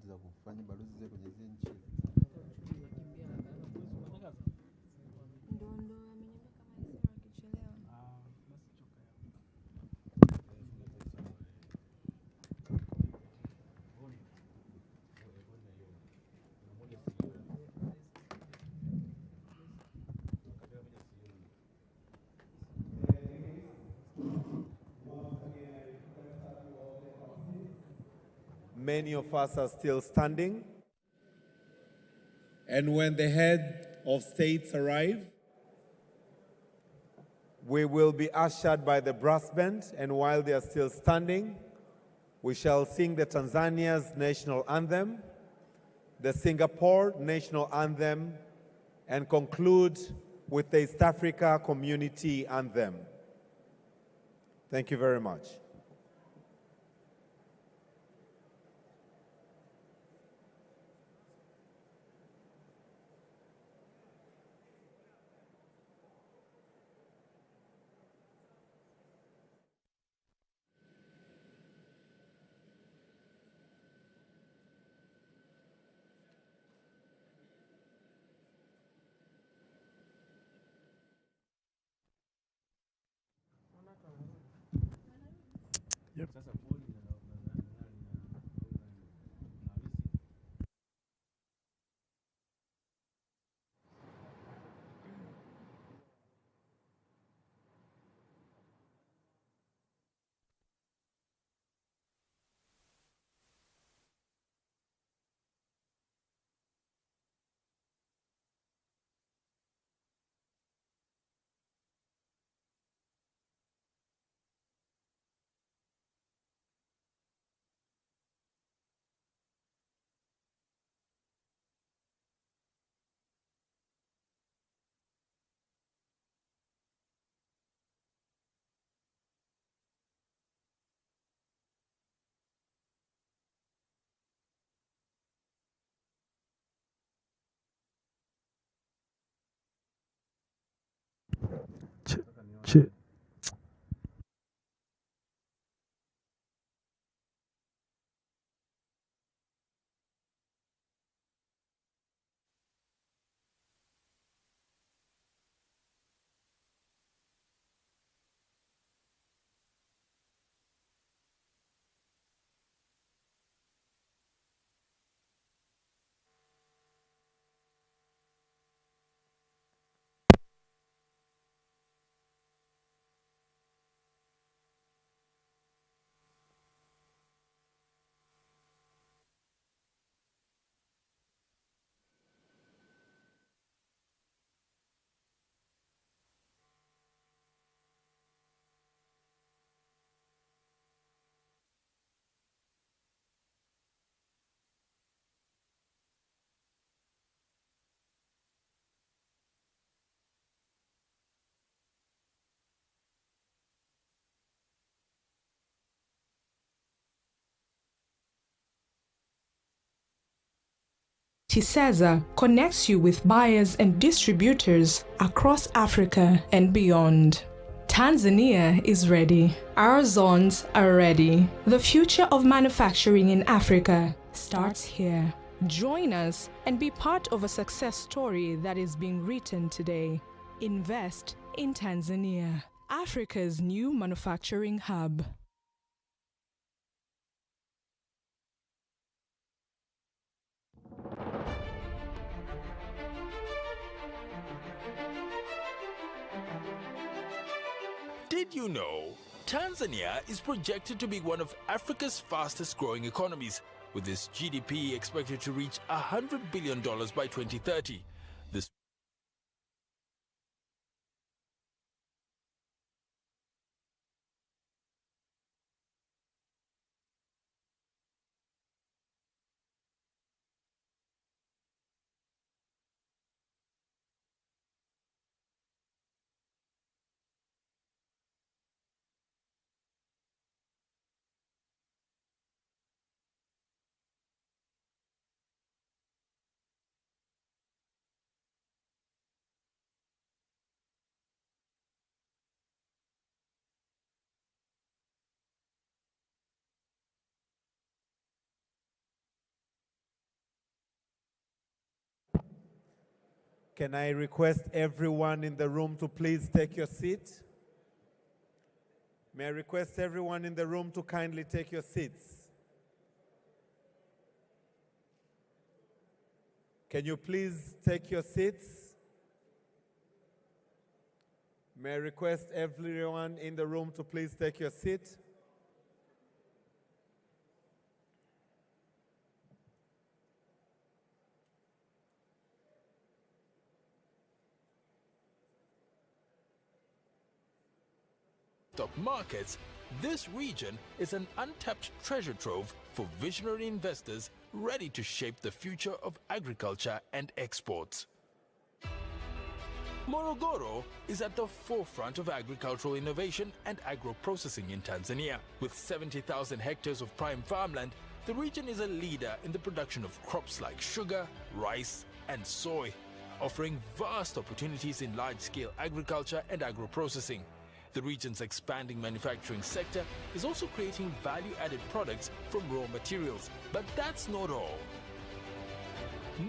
passport za kufanya balozi zile kwenye zile nchi. Many of us are still standing. And when the head of states arrive, we will be ushered by the brass band, and while they are still standing, we shall sing the Tanzania's national anthem, the Singapore national anthem, and conclude with the East Africa Community Anthem. Thank you very much. Yep. TISEZA connects you with buyers and distributors across Africa and beyond. Tanzania is ready. Our zones are ready. The future of manufacturing in Africa starts here. Join us and be part of a success story that is being written today. Invest in Tanzania, Africa's new manufacturing hub. Did you know Tanzania is projected to be one of Africa's fastest growing economies, with its GDP expected to reach $100 billion by 2030? This Can I request everyone in the room to please take your seat? May I request everyone in the room to kindly take your seats? Can you please take your seats? May I request everyone in the room to please take your seat? Stock markets, this region is an untapped treasure trove for visionary investors ready to shape the future of agriculture and exports. Morogoro is at the forefront of agricultural innovation and agro-processing in Tanzania. With 70,000 hectares of prime farmland, the region is a leader in the production of crops like sugar, rice, and soy, offering vast opportunities in large-scale agriculture and agro-processing. The region's expanding manufacturing sector is also creating value-added products from raw materials. But that's not all.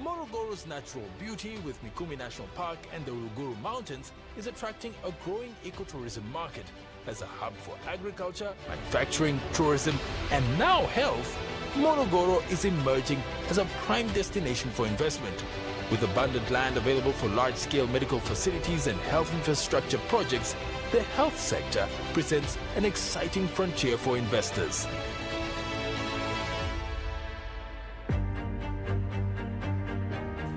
Morogoro's natural beauty with Mikumi National Park and the Uluguru Mountains is attracting a growing ecotourism market. As a hub for agriculture, manufacturing, tourism, and now health, Morogoro is emerging as a prime destination for investment. With abundant land available for large-scale medical facilities and health infrastructure projects, the health sector presents an exciting frontier for investors.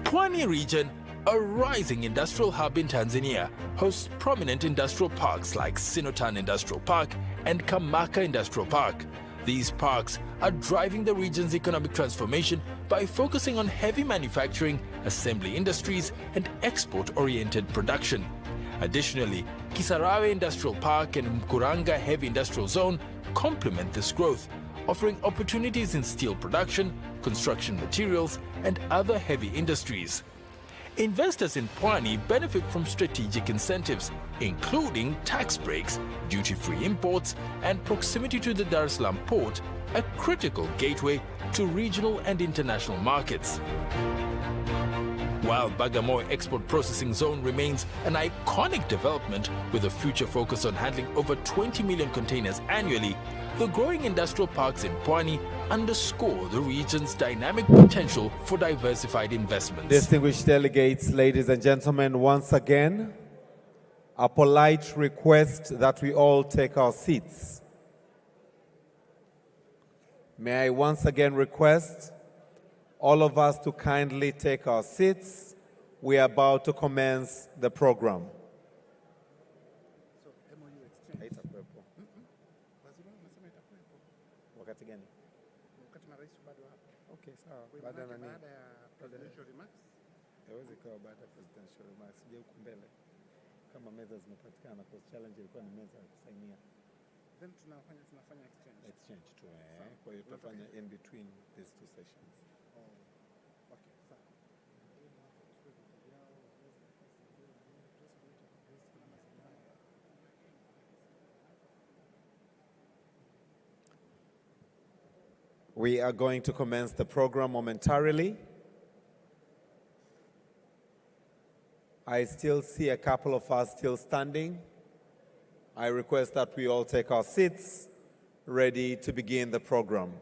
Pwani region, a rising industrial hub in Tanzania, hosts prominent industrial parks like Sinotan Industrial Park and Kamaka Industrial Park. These parks are driving the region's economic transformation by focusing on heavy manufacturing, assembly industries, and export-oriented production. Additionally, Kisarawe Industrial Park and Mkuranga Heavy Industrial Zone complement this growth, offering opportunities in steel production, construction materials, and other heavy industries. Investors in Pwani benefit from strategic incentives, including tax breaks, duty-free imports, and proximity to the Dar es Salaam port, a critical gateway to regional and international markets. While Bagamoyo Export Processing Zone remains an iconic development with a future focus on handling over 20 million containers annually, the growing industrial parks in Pwani underscore the region's dynamic potential for diversified investments. Distinguished delegates, ladies and gentlemen, once again, a polite request that we all take our seats. May I once again request all of us to kindly take our seats. We are about to commence the program. Then tunafanya exchange. Exchange tu, kwa hiyo tutafanya in between these two sessions. Okay, sawa. We are going to commence the program momentarily. I still see a couple of us still standing. I request that we all take our seats, ready to begin the program.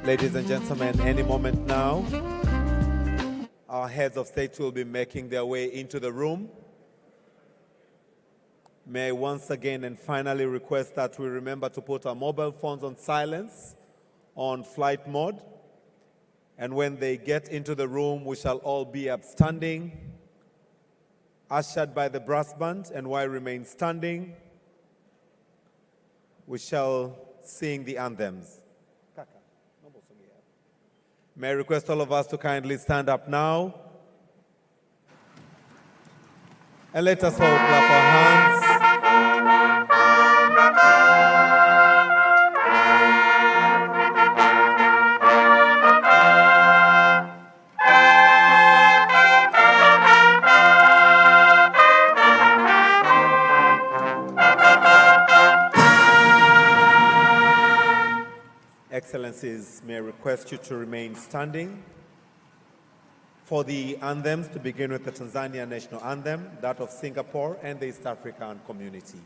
Ladies and gentlemen, any moment now, our heads of state will be making their way into the room. May I once again and finally request that we remember to put our mobile phones on silence, on flight mode. And when they get into the room, we shall all be upstanding, ushered by the brass band, and while remain standing, we shall sing the anthems. May I request all of us to kindly stand up now, and let us all clap our hands. Excellencies, may I request you to remain standing for the anthems, to begin with the Tanzania national anthem, that of Singapore and the East African community.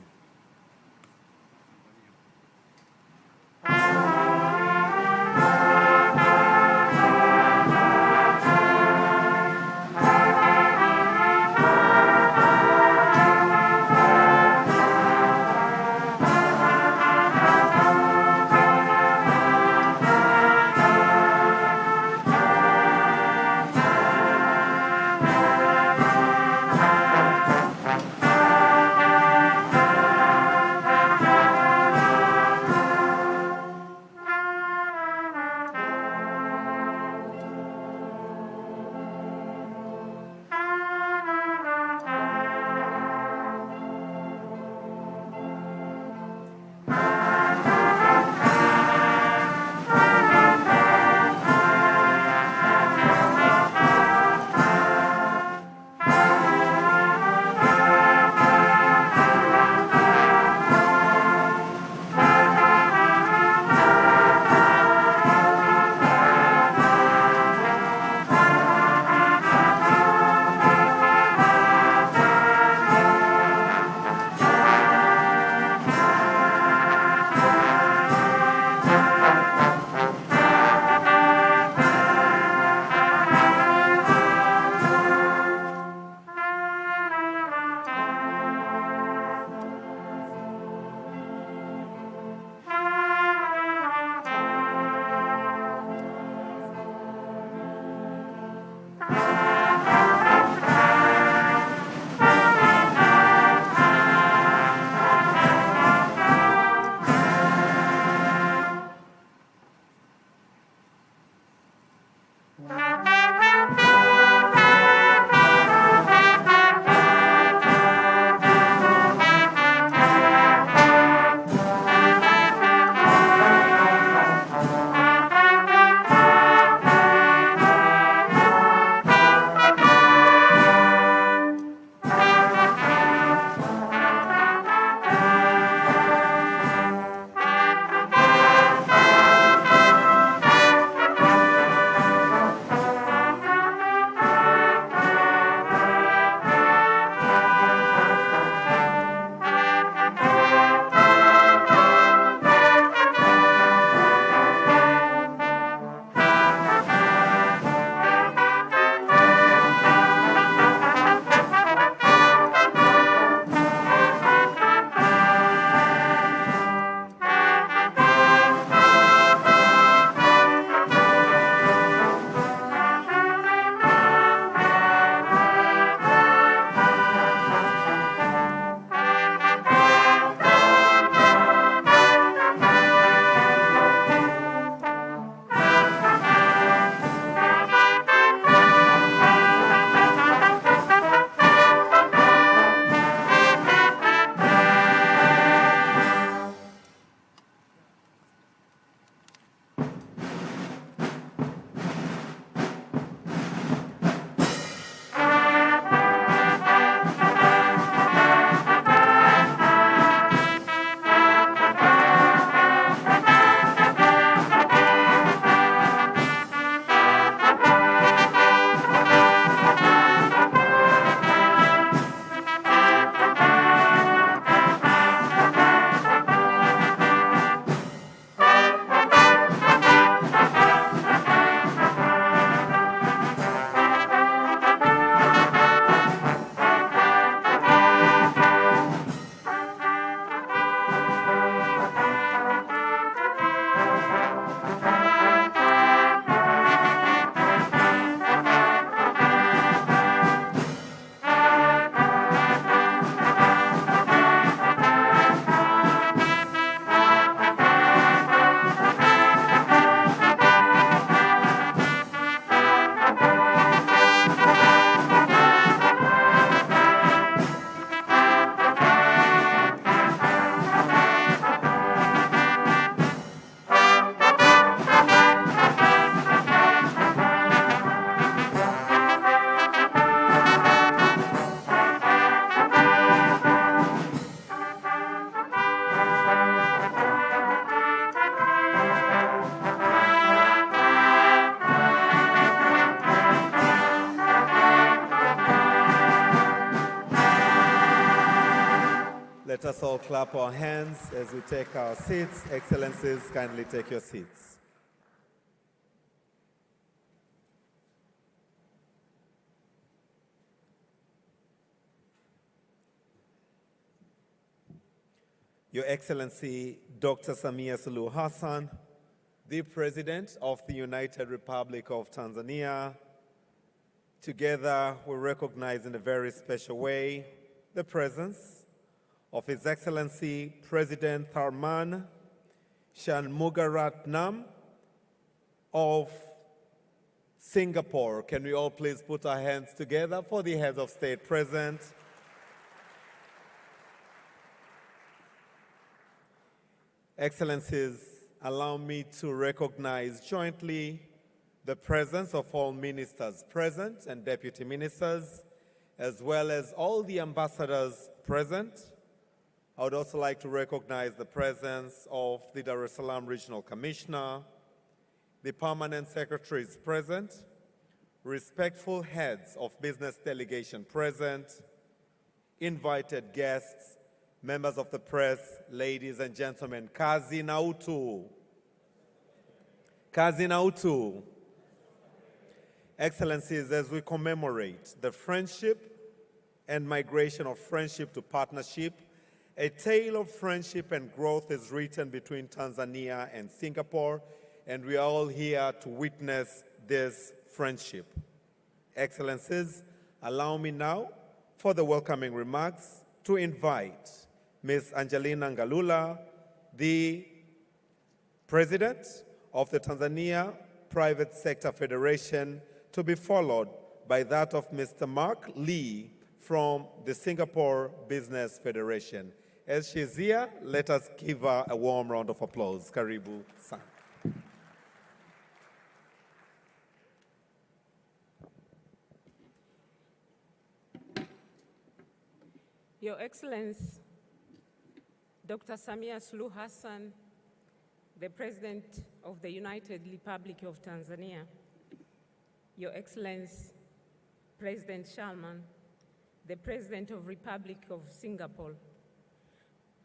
us all clap our hands as we take our seats. Excellencies, kindly take your seats. Your Excellency, Dr. Samia Suluhu Hassan, the President of the United Republic of Tanzania, together we recognize in a very special way the presence of His Excellency President Tharman Shanmugaratnam of Singapore. Can we all please put our hands together for the heads of state present? Excellencies, allow me to recognize jointly the presence of all ministers present and deputy ministers, as well as all the ambassadors present. I would also like to recognize the presence of the Dar es Salaam Regional Commissioner, the permanent secretaries present, respectful heads of business delegation present, invited guests, members of the press, ladies and gentlemen, kazi na utu. Kazi na utu. Excellencies, as we commemorate the friendship and migration of friendship to partnership, a tale of friendship and growth is written between Tanzania and Singapore, and we are all here to witness this friendship. Excellencies, allow me now, for the welcoming remarks, to invite Ms. Angelina Ngalula, the President of the Tanzania Private Sector Federation, to be followed by that of Mr. Mark Lee from the Singapore Business Federation. As she's here, let us give her a warm round of applause. Karibu sana. Your Excellency, Dr. Samia Suluhu Hassan, the President of the United Republic of Tanzania, Your Excellency, President Salman, the President of Republic of Singapore,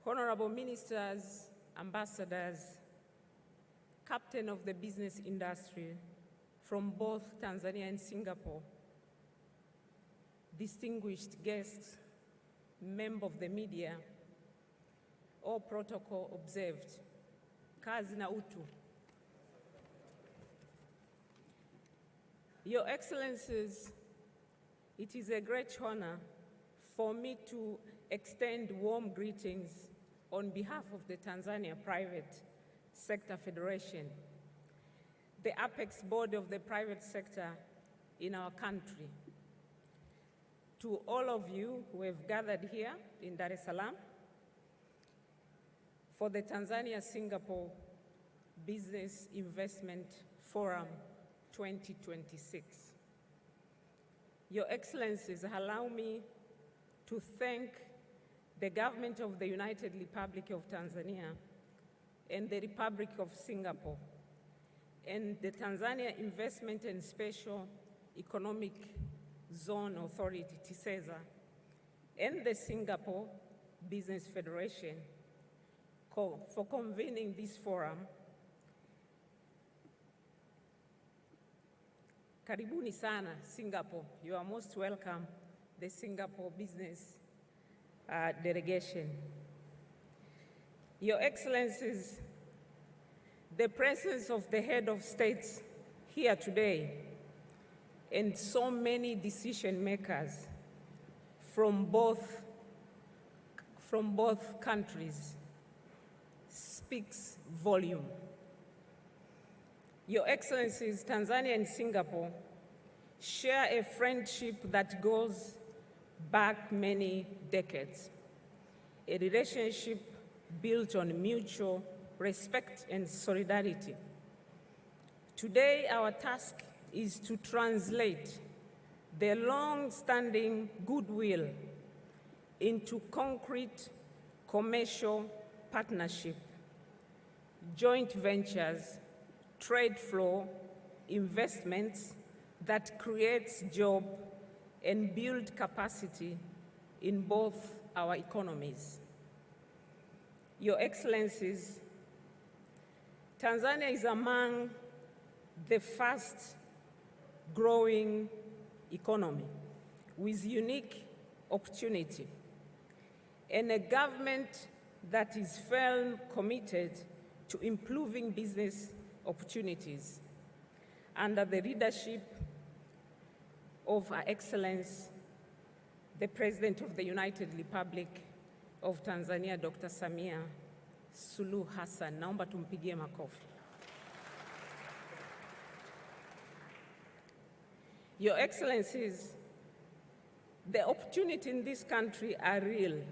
honorable ministers, ambassadors, captain of the business industry from both Tanzania and Singapore, distinguished guests, member of the media, all protocol observed. Kazi na utu. Your Excellencies, it is a great honor for me to extend warm greetings on behalf of the Tanzania Private Sector Federation, the apex body of the private sector in our country. To all of you who have gathered here in Dar es Salaam for the Tanzania-Singapore Business Investment Forum 2026. Your Excellencies, allow me to thank the government of the United Republic of Tanzania and the Republic of Singapore and the Tanzania Investment and Special Economic Zone Authority, TISEZA, and the Singapore Business Federation for convening this forum. Karibuni sana, Singapore. You are most welcome, the Singapore Business Delegation. Your Excellencies, the presence of the head of states here today and so many decision makers from both countries speaks volume. Your Excellencies, Tanzania and Singapore share a friendship that goes back many decades, a relationship built on mutual respect and solidarity. Today, our task is to translate the long-standing goodwill into concrete commercial partnership, joint ventures, trade flow, investments that creates jobs and build capacity in both our economies. Your Excellencies, Tanzania is among the fast-growing economy with unique opportunity and a government that is firmly committed to improving business opportunities under the leadership of Her Excellency, the President of the United Republic of Tanzania, Dr. Samia Suluhu Hassan. Naomba tumpigie makofi. Your Excellencies, the opportunities in this country are real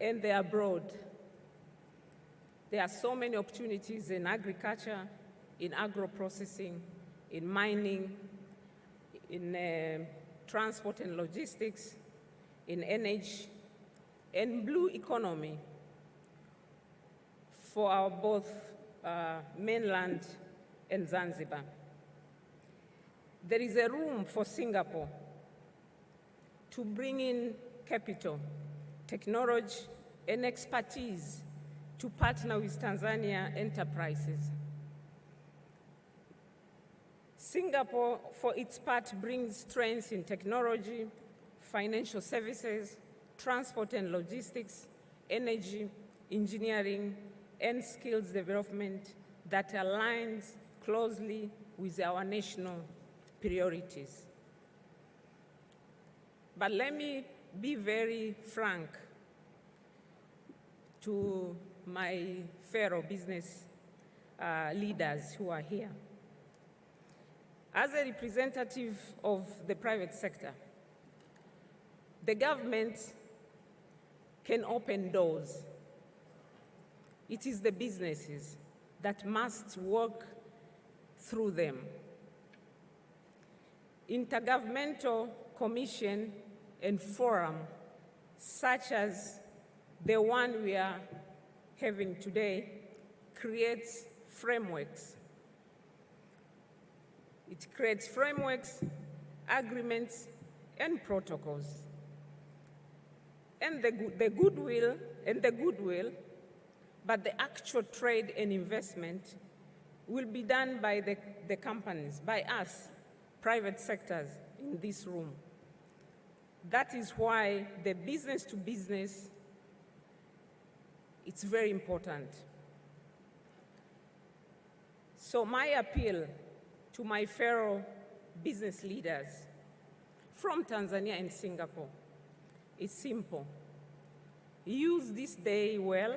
and they are broad. There are so many opportunities in agriculture, in agro-processing, in mining, in transport and logistics, in energy, and blue economy for our both mainland and Zanzibar. There is a room for Singapore to bring in capital, technology, and expertise to partner with Tanzania enterprises. Singapore, for its part, brings strengths in technology, financial services, transport and logistics, energy, engineering, and skills development that aligns closely with our national priorities. But let me be very frank to my fellow business leaders who are here. As a representative of the private sector, the government can open doors. It is the businesses that must work through them. Intergovernmental commission and forum, such as the one we are having today, creates frameworks. It creates frameworks, agreements, and protocols. And the goodwill, but the actual trade and investment will be done by the companies, by us, private sectors in this room. That is why the business to business, it's very important. So my appeal to my fellow business leaders from Tanzania and Singapore is simple. Use this day well,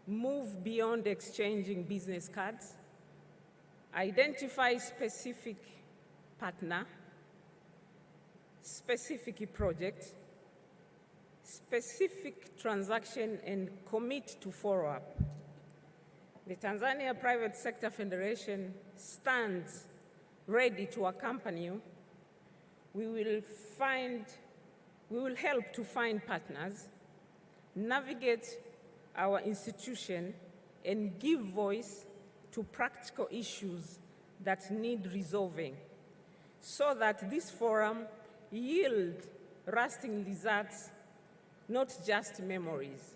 move beyond exchanging business cards, identify specific partner, specific project, specific transaction, and commit to follow up. The Tanzania Private Sector Federation stands ready to accompany you. We will help to find partners, navigate our institution, and give voice to practical issues that need resolving so that this forum yield lasting results, not just memories.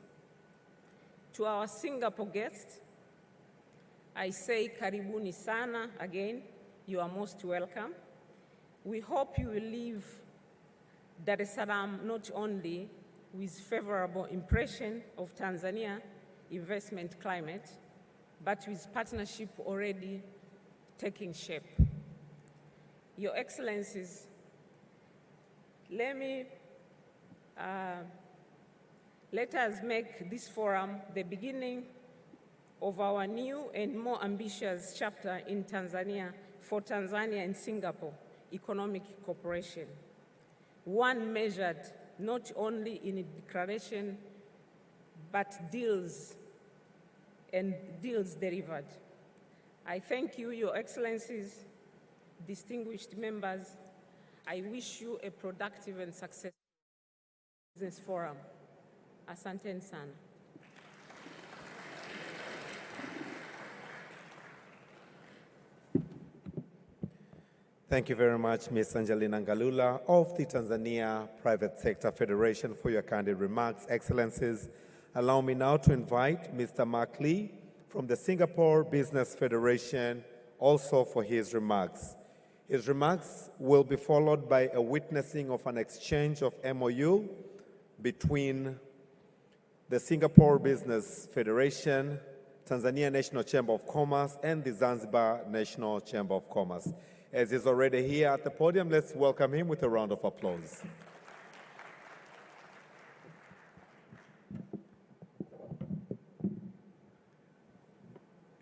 To our Singapore guests, I say karibuni sana again. You are most welcome. We hope you will leave Dar es Salaam not only with favorable impression of Tanzania investment climate, but with partnership already taking shape. Your Excellencies, let us make this forum the beginning of our new and more ambitious chapter in Tanzania for Tanzania and Singapore economic cooperation. One measured not only in a declaration, but deals delivered. I thank you, Your Excellencies, distinguished members. I wish you a productive and successful business forum. Asanteni sana. Thank you very much, Ms. Angelina Ngalula of the Tanzania Private Sector Federation, for your candid remarks. Excellencies, Allow me now to invite Mr. Mark Lee from the Singapore Business Federation also for his remarks. His remarks will be followed by a witnessing of an exchange of MOU between the Singapore Business Federation, Tanzania National Chamber of Commerce, and the Zanzibar National Chamber of Commerce. As he's already here at the podium, let's welcome him with a round of applause.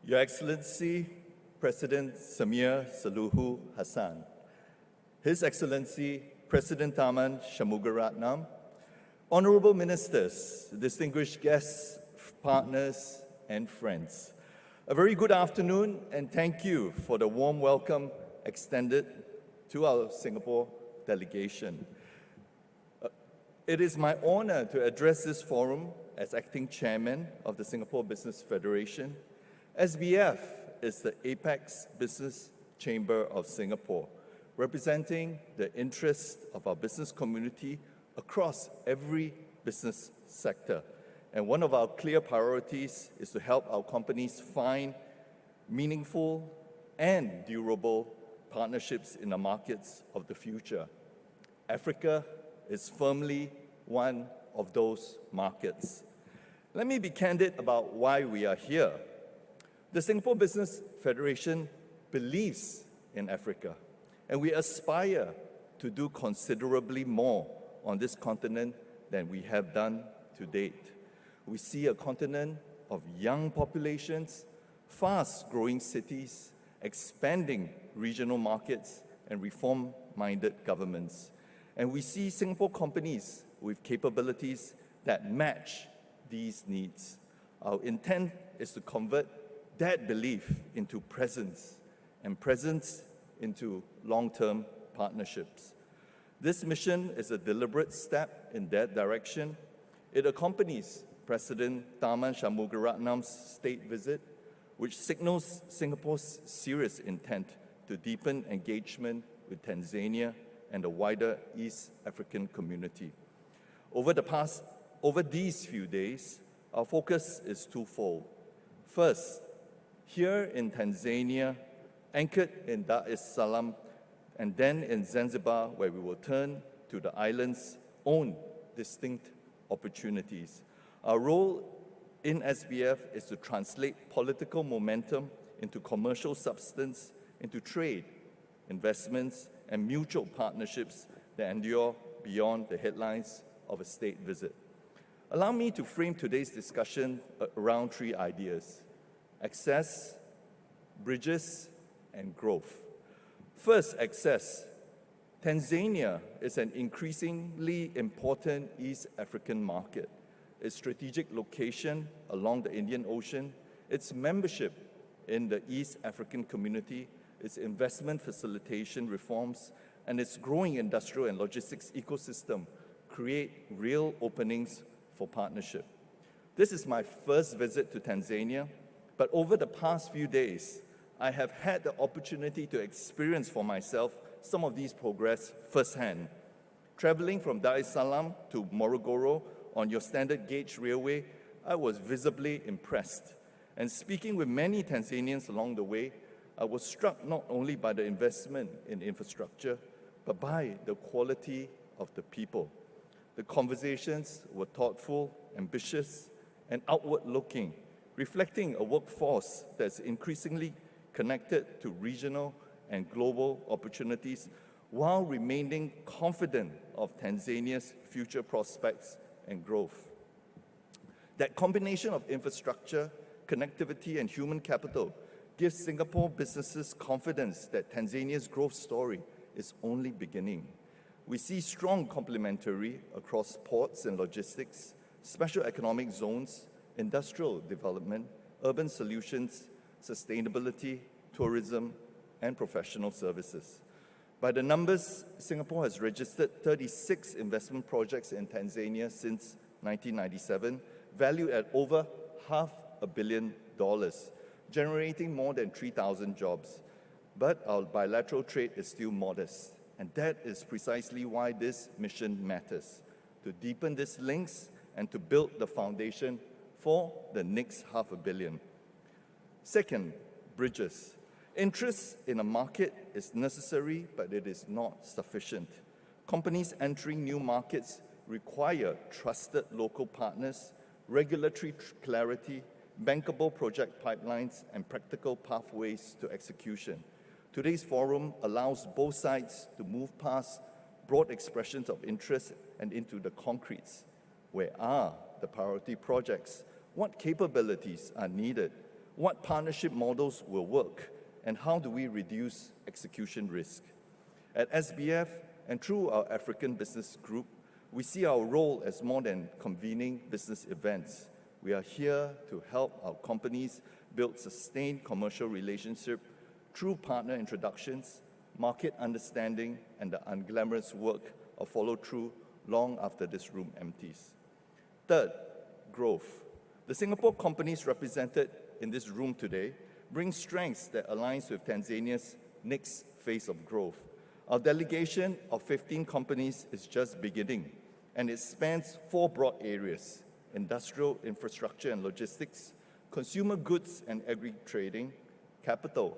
Your Excellency, President Samia Suluhu Hassan, His Excellency, President Tharman Shanmugaratnam, Honorable Ministers, distinguished guests, partners, and friends. A very good afternoon, and thank you for the warm welcome extended to our Singapore delegation. It is my honor to address this forum as acting chairman of the Singapore Business Federation. SBF is the apex business chamber of Singapore, representing the interests of our business community across every business sector. And one of our clear priorities is to help our companies find meaningful and durable partnerships in the markets of the future. Africa is firmly one of those markets. Let me be candid about why we are here. The Singapore Business Federation believes in Africa, and we aspire to do considerably more on this continent than we have done to date. We see a continent of young populations, fast-growing cities, expanding regional markets, and reform-minded governments. And we see Singapore companies with capabilities that match these needs. Our intent is to convert that belief into presence, and presence into long-term partnerships. This mission is a deliberate step in that direction. It accompanies President Tharman Shanmugaratnam's state visit, which signals Singapore's serious intent to deepen engagement with Tanzania and the wider East African community. Over these few days, our focus is twofold. First, here in Tanzania, anchored in Dar es Salaam, and then in Zanzibar, where we will turn to the island's own distinct opportunities. Our role in SBF is to translate political momentum into commercial substance, into trade, investments, and mutual partnerships that endure beyond the headlines of a state visit. Allow me to frame today's discussion around three ideas: access, bridges, and growth. First, access. Tanzania is an increasingly important East African market. Its strategic location along the Indian Ocean, its membership in the East African community, its investment facilitation reforms, and its growing industrial and logistics ecosystem create real openings for partnership. This is my first visit to Tanzania, but over the past few days, I have had the opportunity to experience for myself some of these progress firsthand. Traveling from Dar es Salaam to Morogoro on your standard gauge railway, I was visibly impressed. And speaking with many Tanzanians along the way, I was struck not only by the investment in infrastructure, but by the quality of the people. The conversations were thoughtful, ambitious, and outward-looking, reflecting a workforce that's increasingly connected to regional and global opportunities while remaining confident of Tanzania's future prospects and growth. That combination of infrastructure, connectivity, and human capital gives Singapore businesses confidence that Tanzania's growth story is only beginning. We see strong complementary across ports and logistics, special economic zones, industrial development, urban solutions, sustainability, tourism, and professional services. By the numbers, Singapore has registered 36 investment projects in Tanzania since 1997, valued at over $500 million, generating more than 3,000 jobs. But our bilateral trade is still modest, and that is precisely why this mission matters, to deepen these links and to build the foundation for the next $500 million. Second, bridges. Interest in a market is necessary, but it is not sufficient. Companies entering new markets require trusted local partners, regulatory clarity, bankable project pipelines, and practical pathways to execution. Today's forum allows both sides to move past broad expressions of interest and into the concretes. Where are the priority projects? What capabilities are needed? What partnership models will work? And how do we reduce execution risk? At SBF and through our African Business Group, we see our role as more than convening business events. We are here to help our companies build sustained commercial relationships through partner introductions, market understanding, and the unglamorous work of follow-through long after this room empties. Third, growth. The Singapore companies represented in this room today bring strengths that aligns with Tanzania's next phase of growth. Our delegation of 15 companies is just beginning, and it spans 4 broad areas: industrial, infrastructure and logistics, consumer goods and agri-trading, capital,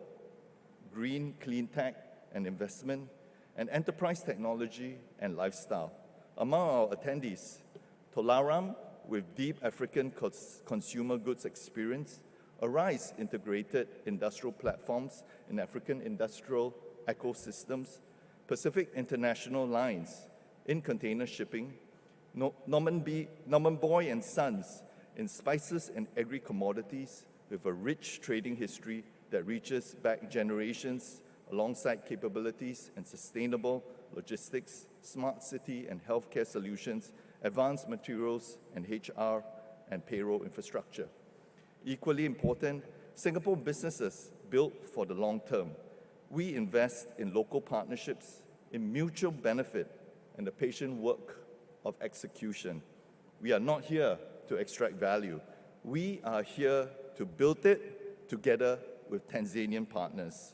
green, clean tech and investment, and enterprise technology and lifestyle. Among our attendees, Tolaram, with deep African consumer goods experience, Rais integrated industrial platforms in African industrial ecosystems, Pacific International Lines in container shipping, Norman Boy and Sons in spices and agri-commodities with a rich trading history that reaches back generations alongside capabilities in sustainable logistics, smart city and healthcare solutions, advanced materials and HR and payroll infrastructure. Equally important, Singapore businesses built for the long term. We invest in local partnerships, in mutual benefit, and the patient work of execution. We are not here to extract value. We are here to build it together with Tanzanian partners.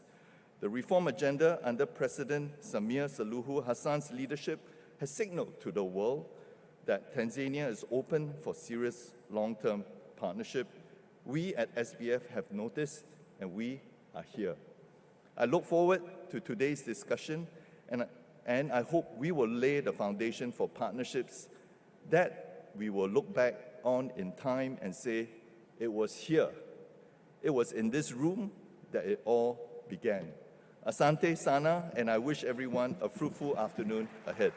The reform agenda under President Samia Suluhu Hassan's leadership has signaled to the world that Tanzania is open for serious long-term partnership. We at SBF have noticed, and we are here. I look forward to today's discussion, and I hope we will lay the foundation for partnerships that we will look back on in time and say, it was here, it was in this room that it all began. Asante Sana, and I wish everyone a fruitful afternoon ahead.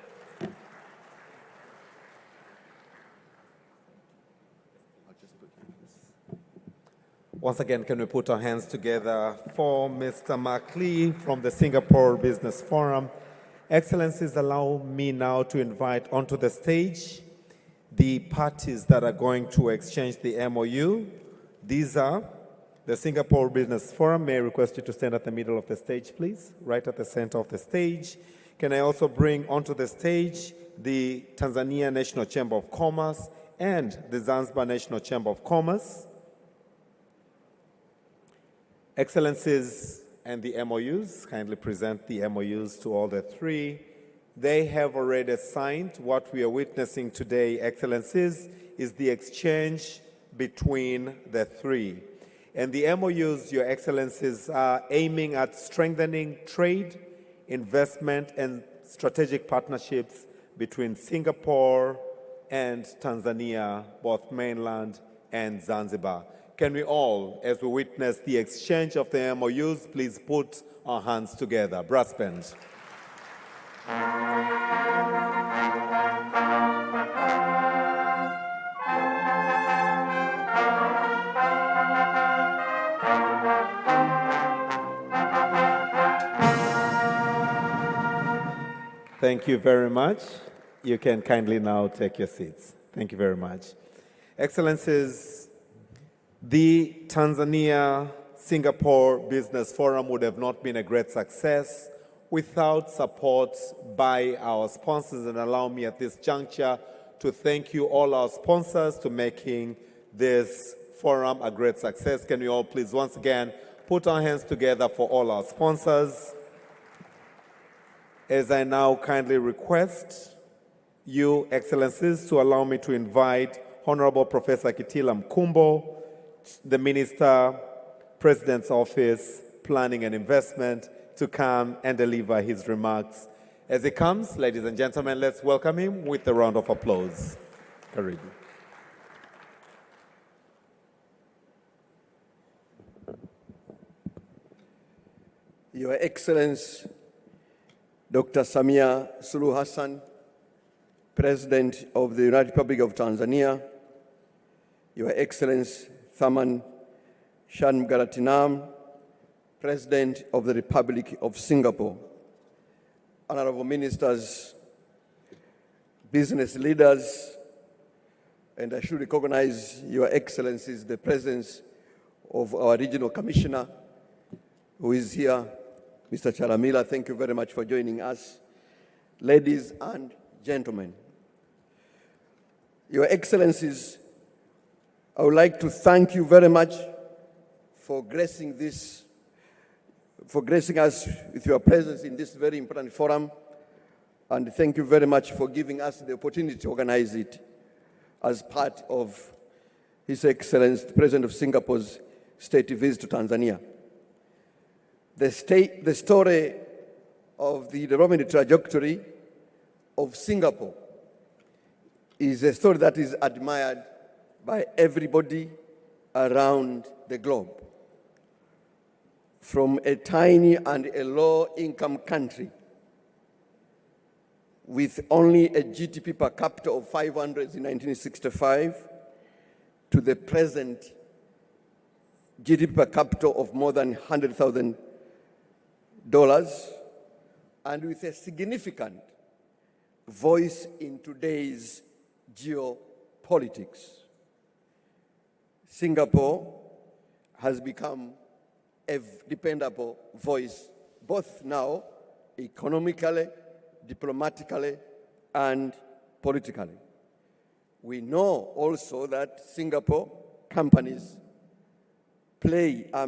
Once again, can we put our hands together for Mr. Mark Lee from the Singapore Business Forum. Excellencies, allow me now to invite onto the stage the parties that are going to exchange the MOU. These are the Singapore Business Forum. May I request you to stand at the middle of the stage, please, right at the center of the stage. Can I also bring onto the stage the Tanzania National Chamber of Commerce and the Zanzibar National Chamber of Commerce. Excellencies and the MOUs, kindly present the MOUs to all the three. They have already signed. What we are witnessing today, Excellencies, is the exchange between the three. And the MOUs, Your Excellencies, are aiming at strengthening trade, investment, and strategic partnerships between Singapore and Tanzania, both mainland and Zanzibar. Can we all, as we witness the exchange of the MOUs, please put our hands together. Brass band. Thank you very much. You can kindly now take your seats. Thank you very much. Excellencies, the Tanzania-Singapore Business Forum would have not been a great success without support by our sponsors. And allow me at this juncture to thank you, all our sponsors, to making this forum a great success. Can we all please once again put our hands together for all our sponsors? As I now kindly request you, Excellencies, to allow me to invite Honorable Professor Kitila Mkumbo, the Minister, President's Office, Planning and Investment, to come and deliver his remarks. As he comes, ladies and gentlemen, let's welcome him with a round of applause. Karibu. Your Excellency, Dr. Samia Suluhu Hassan, President of the United Republic of Tanzania, Your Excellency Tharman Shanmugaratnam, President of the Republic of Singapore, Honorable Ministers, business leaders, and I should recognize Your Excellencies the presence of our Regional Commissioner, who is here, Mr. Chalamila. Thank you very much for joining us. Ladies and gentlemen, Your Excellencies, I would like to thank you very much for gracing us with your presence in this very important forum, and thank you very much for giving us the opportunity to organize it as part of His Excellency, the President of Singapore's state visit to Tanzania. The story of the development trajectory of Singapore is a story that is admired by everybody around the globe. From a tiny and a low-income country with only a GDP per capita of 500 in 1965 to the present GDP per capita of more than $100,000, and with a significant voice in today's geopolitics. Singapore has become a dependable voice, both now economically, diplomatically, and politically. We know also that Singapore companies are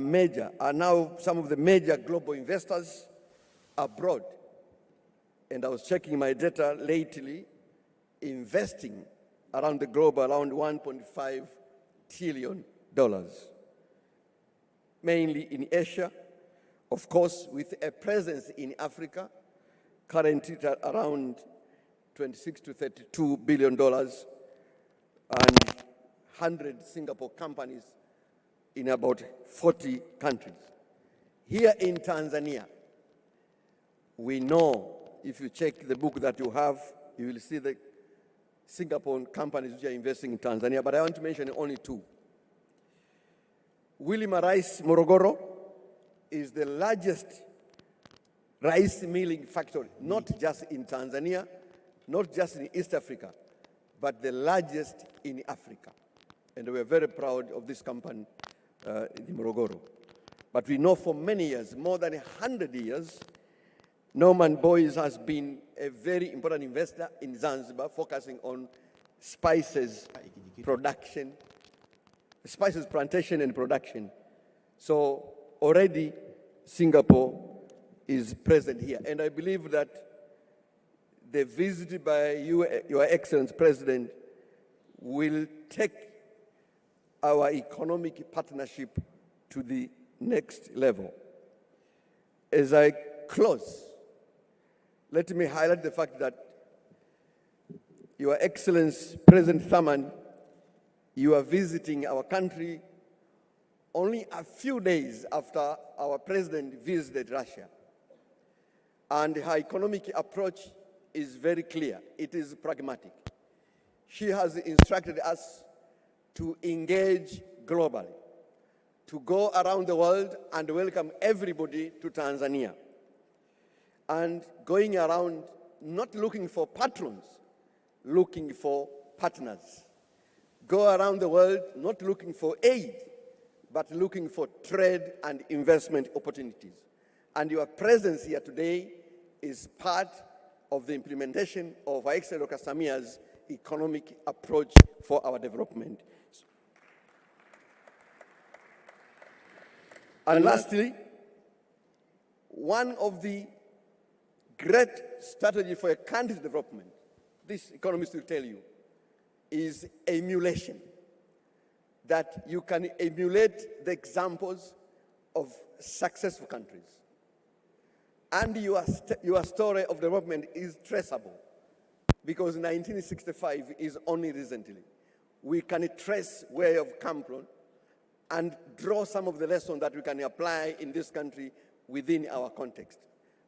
now some of the major global investors abroad. And I was checking my data lately, investing around the globe around $1.5 trillion, mainly in Asia, of course, with a presence in Africa, currently at around $26 to $32 billion, and 100 Singapore companies in about 40 countries. Here in Tanzania, we know, if you check the book that you have, you will see the Singapore companies which are investing in Tanzania, but I want to mention only two. Rais Morogoro is the largest rice milling factory, not just in Tanzania, not just in East Africa, but the largest in Africa. And we are very proud of this company in Morogoro. But we know for many years, more than 100 years, Norman Boys has been a very important investor in Zanzibar, focusing on spices production, spices plantation and production. So already Singapore is present here. And I believe that the visit by you, Your Excellency President, will take our economic partnership to the next level. As I close, let me highlight the fact that Your Excellency President Tharman, you are visiting our country only a few days after our president visited Russia. And her economic approach is very clear. It is pragmatic. She has instructed us to engage globally, to go around the world and welcome everybody to Tanzania. And going around, not looking for patrons, looking for partners. Go around the world, not looking for aid, but looking for trade and investment opportunities. And your presence here today is part of the implementation of Her Excellency Dr. Samia's economic approach for our development. And lastly, one of the great strategies for a country's development, this economist will tell you, is emulation. That you can emulate the examples of successful countries. And your story of development is traceable, because 1965 is only recently. We can trace where you've come from and draw some of the lessons that we can apply in this country within our context.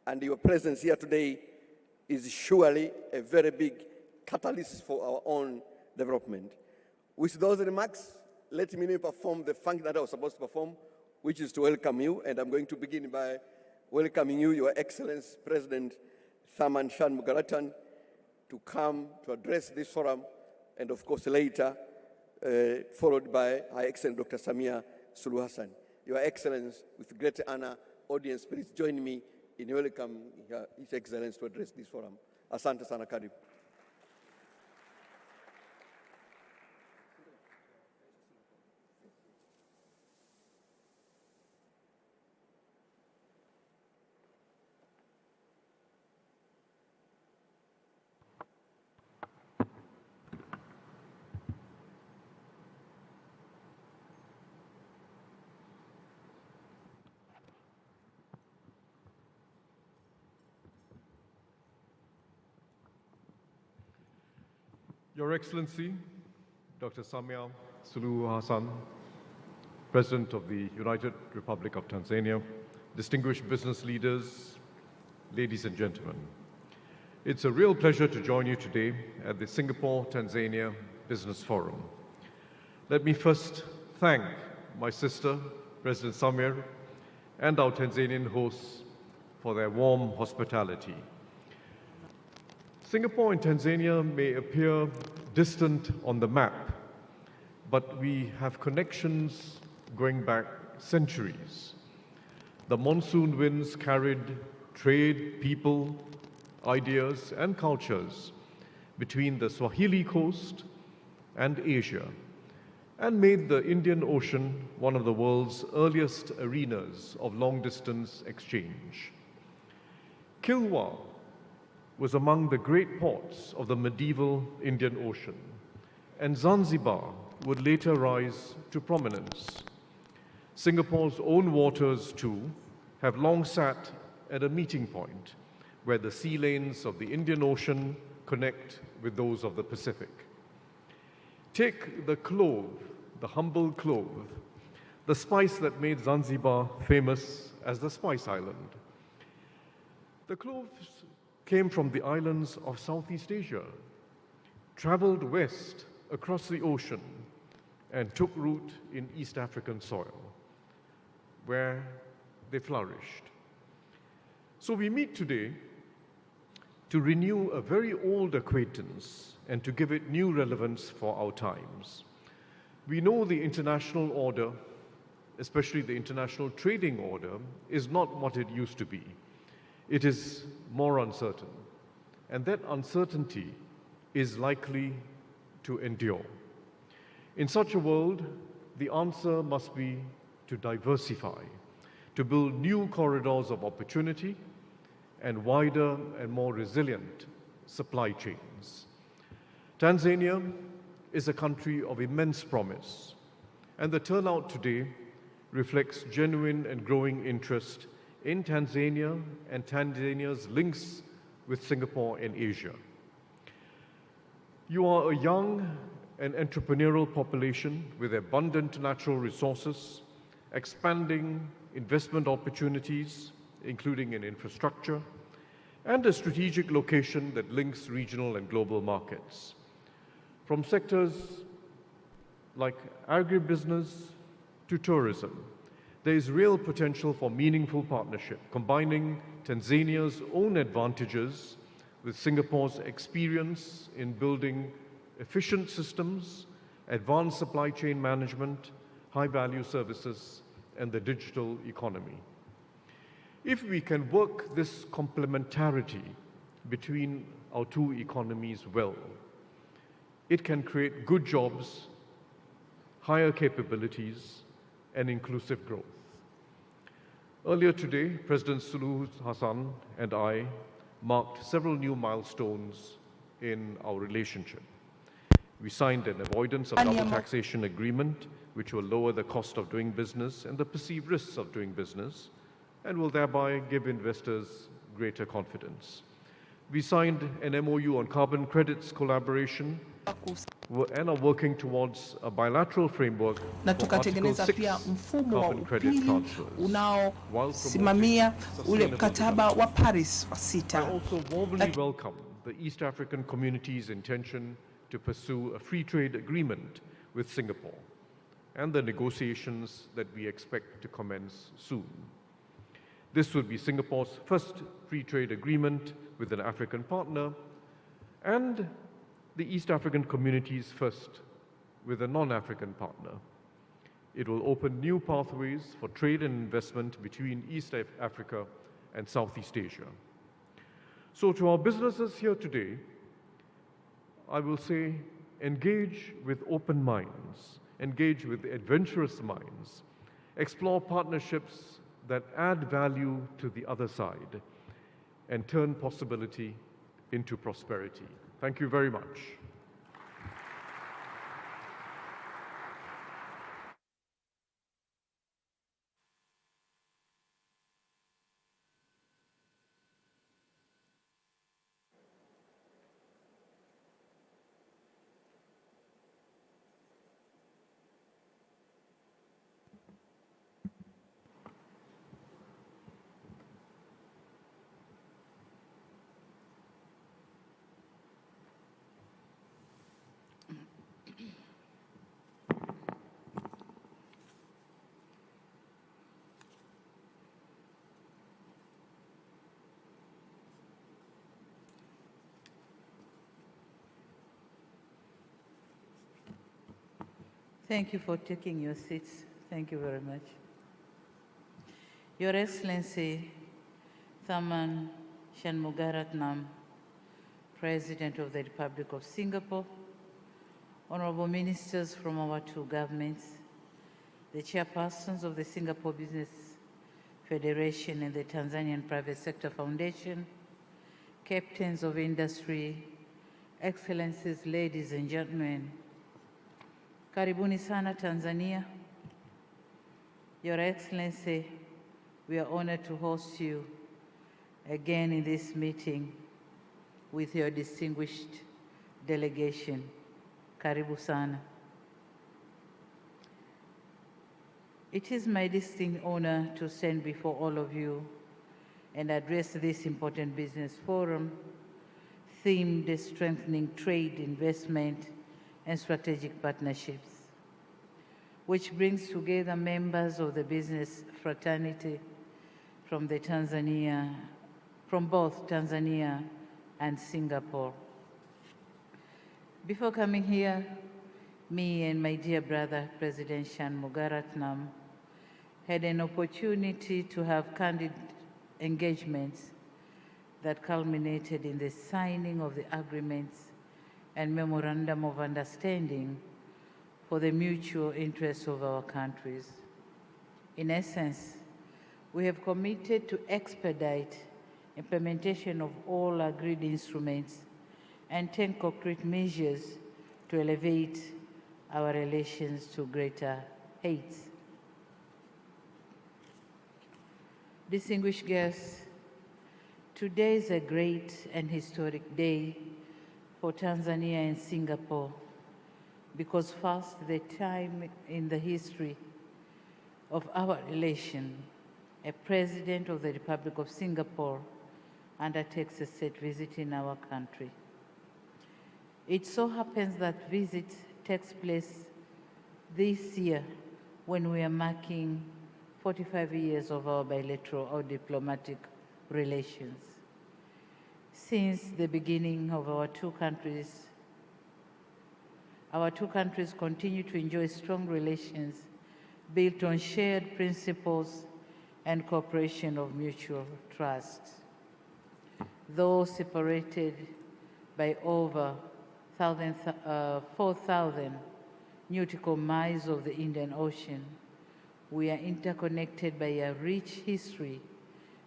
And your presence here today is surely a very big catalyst for our own development. With those remarks, let me perform the function that I was supposed to perform, which is to welcome you. And I'm going to begin by welcoming you, Your Excellency, President Tharman Shanmugaratnam, to come to address this forum, and of course later, followed by Her Excellency Dr. Samia Suluhu Hassan. Your Excellency, with great honor, audience, please join me in welcoming His Excellency to address this forum. Asante sana, karibu. Your Excellency, Dr. Samia Suluhu Hassan, President of the United Republic of Tanzania, distinguished business leaders, ladies and gentlemen. It's a real pleasure to join you today at the Singapore-Tanzania Business Forum. Let me first thank my sister, President Samia, and our Tanzanian hosts for their warm hospitality. Singapore and Tanzania may appear distant on the map, but we have connections going back centuries. The monsoon winds carried trade, people, ideas, and cultures between the Swahili coast and Asia, and made the Indian Ocean one of the world's earliest arenas of long-distance exchange. Kilwa was among the great ports of the medieval Indian Ocean, and Zanzibar would later rise to prominence. Singapore's own waters, too, have long sat at a meeting point where the sea lanes of the Indian Ocean connect with those of the Pacific. Take the clove, the humble clove, the spice that made Zanzibar famous as the Spice Island. The cloves came from the islands of Southeast Asia, traveled west across the ocean, and took root in East African soil, where they flourished. So we meet today to renew a very old acquaintance and to give it new relevance for our times. We know the international order, especially the international trading order, is not what it used to be. It is more uncertain, and that uncertainty is likely to endure. In such a world, the answer must be to diversify, to build new corridors of opportunity and wider and more resilient supply chains. Tanzania is a country of immense promise, and the turnout today reflects genuine and growing interest in Tanzania and Tanzania's links with Singapore and Asia. You are a young and entrepreneurial population with abundant natural resources, expanding investment opportunities, including in infrastructure, and a strategic location that links regional and global markets. From sectors like agribusiness to tourism, there is real potential for meaningful partnership, combining Tanzania's own advantages with Singapore's experience in building efficient systems, advanced supply chain management, high-value services, and the digital economy. If we can work this complementarity between our two economies well, it can create good jobs, higher capabilities, and inclusive growth. Earlier today, President Suluhu Hassan and I marked several new milestones in our relationship. We signed an avoidance of double taxation agreement, which will lower the cost of doing business and the perceived risks of doing business, and will thereby give investors greater confidence. We signed an MOU on carbon credits collaboration and are working towards a bilateral framework na for tukatengeneza Article pia 6 mfumo wa carbon credit upili transfers, unaosimamia ule mkataba wa Paris wa I sita. also warmly welcome the East African community's intention to pursue a free trade agreement with Singapore and the negotiations that we expect to commence soon. This would be Singapore's first free trade agreement with an African partner and the East African community's first with a non-African partner. It will open new pathways for trade and investment between East Africa and Southeast Asia. So to our businesses here today, I will say, engage with open minds, engage with adventurous minds, explore partnerships that add value to the other side, and turn possibility into prosperity. Thank you very much. Thank you for taking your seats. Thank you very much. Your Excellency, Tharman Shanmugaratnam, President of the Republic of Singapore, honorable ministers from our two governments, the chairpersons of the Singapore Business Federation and the Tanzanian Private Sector Foundation, captains of industry, excellencies, ladies and gentlemen, karibuni sana Tanzania. Your Excellency, we are honored to host you again in this meeting with your distinguished delegation. Karibu sana. It is my distinct honor to stand before all of you and address this important business forum themed strengthening trade, investment, and strategic partnerships, which brings together members of the business fraternity from both Tanzania and Singapore. Before coming here, me and my dear brother, President Shanmugaratnam, had an opportunity to have candid engagements that culminated in the signing of the agreements and memorandum of understanding for the mutual interests of our countries. In essence, we have committed to expedite implementation of all agreed instruments and take concrete measures to elevate our relations to greater heights. Distinguished guests, today is a great and historic day for Tanzania and Singapore, because first, the time in the history of our relation, a president of the Republic of Singapore undertakes a state visit in our country. It so happens that visit takes place this year when we are marking 45 years of our bilateral or diplomatic relations. Since the beginning of our two countries continue to enjoy strong relations built on shared principles and cooperation of mutual trust. Though separated by over 4,000 nautical miles of the Indian Ocean, we are interconnected by a rich history,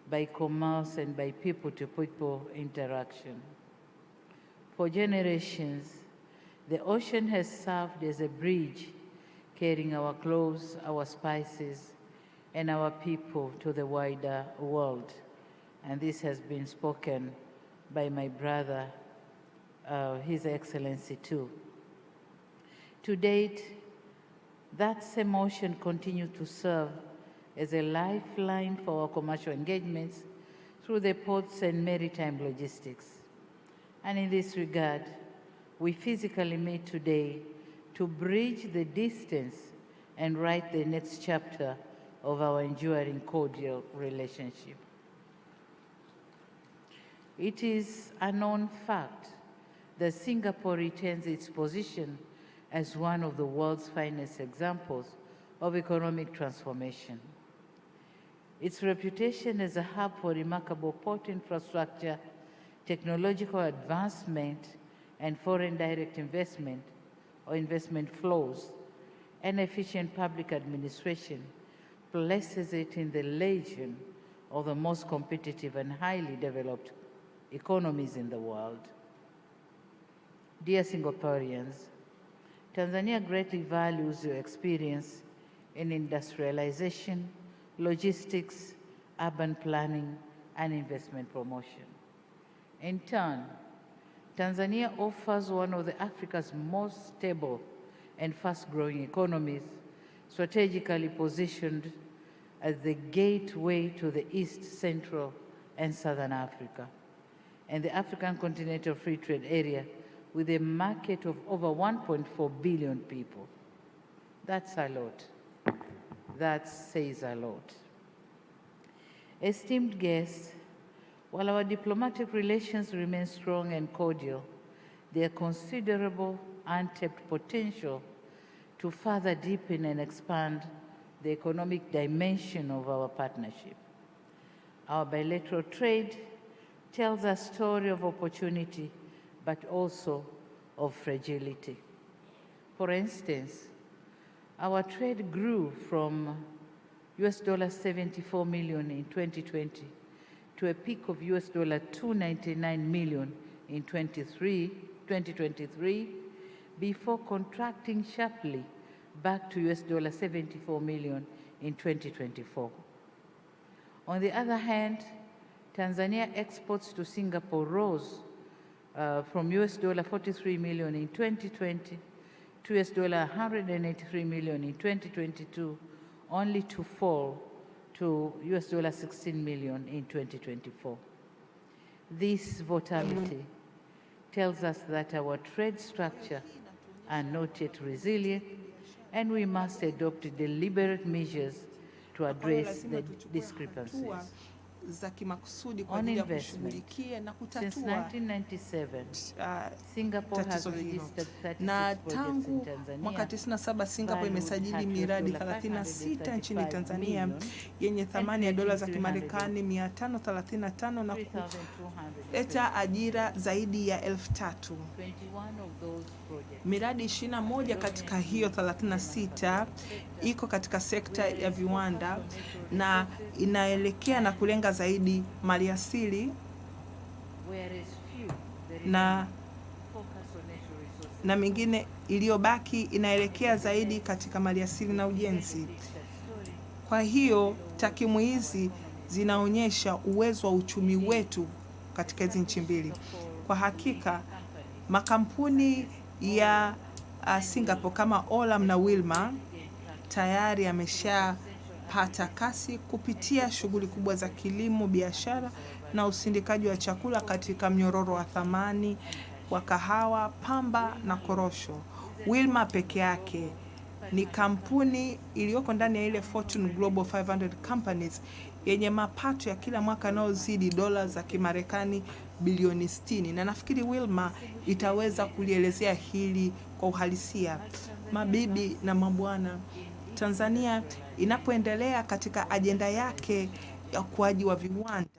by commerce, and by people-to-people interaction. For generations, the ocean has served as a bridge carrying our clothes, our spices, and our people to the wider world. And this has been spoken by my brother, His Excellency too. To date, that same ocean continues to serve as a lifeline for our commercial engagements through the ports and maritime logistics. And in this regard, we physically meet today to bridge the distance and write the next chapter of our enduring cordial relationship. It is a known fact that Singapore retains its position as one of the world's finest examples of economic transformation. Its reputation as a hub for remarkable port infrastructure, technological advancement, and foreign direct investment or investment flows, and efficient public administration places it in the legion of the most competitive and highly developed economies in the world. Dear Singaporeans, Tanzania greatly values your experience in industrialization, logistics, urban planning, and investment promotion. In turn, Tanzania offers one of Africa's most stable and fast-growing economies, strategically positioned as the gateway to the East, Central, and Southern Africa, and the African Continental Free Trade Area with a market of over 1.4 billion people. That's a lot. That says a lot. Esteemed guests, while our diplomatic relations remain strong and cordial, there are considerable untapped potential to further deepen and expand the economic dimension of our partnership. Our bilateral trade tells a story of opportunity, but also of fragility. For instance, our trade grew from $74 million in 2020 to a peak of $299 million in 2023, before contracting sharply back to $74 million in 2024. On the other hand, Tanzania exports to Singapore rose from $43 million in 2020 to $183 million in 2022, only to fall to $16 million in 2024. This volatility tells us that our trade structure are not yet resilient, and we must adopt deliberate measures to address the discrepancies. On investment, since 1997, Singapore has registered 36 projects in Mwaka 97 Singapore imesajili miradi 36 nchini Tanzania yenye thamani ya dola za Kimarekani 535 na kuleta ajira zaidi ya 3,000. Miradi 21 katika hiyo 36 iko katika sekta ya viwanda na inaelekea na kulenga zaidi maliasili na mingine iliyobaki inaelekea zaidi katika maliasili na ujenzi. Kwa hiyo takwimu hizi zinaonyesha uwezo wa uchumi wetu katika hizi nchi mbili. Kwa hakika makampuni ya Singapore kama Olam na Wilmar tayari yameshapata kasi kupitia shughuli kubwa za kilimo, biashara na usindikaji wa chakula katika mnyororo wa thamani wa kahawa, pamba na korosho. Wilmar peke yake ni kampuni iliyoko ndani ya ile Fortune Global 500 Companies yenye mapato ya kila mwaka yanayozidi dola za Kimarekani bilioni 60, na nafikiri Wilmar itaweza kulielezea hili kwa uhalisia. Mabibi na mabwana, Tanzania inapoendelea katika ajenda yake ya ukuaji wa viwanda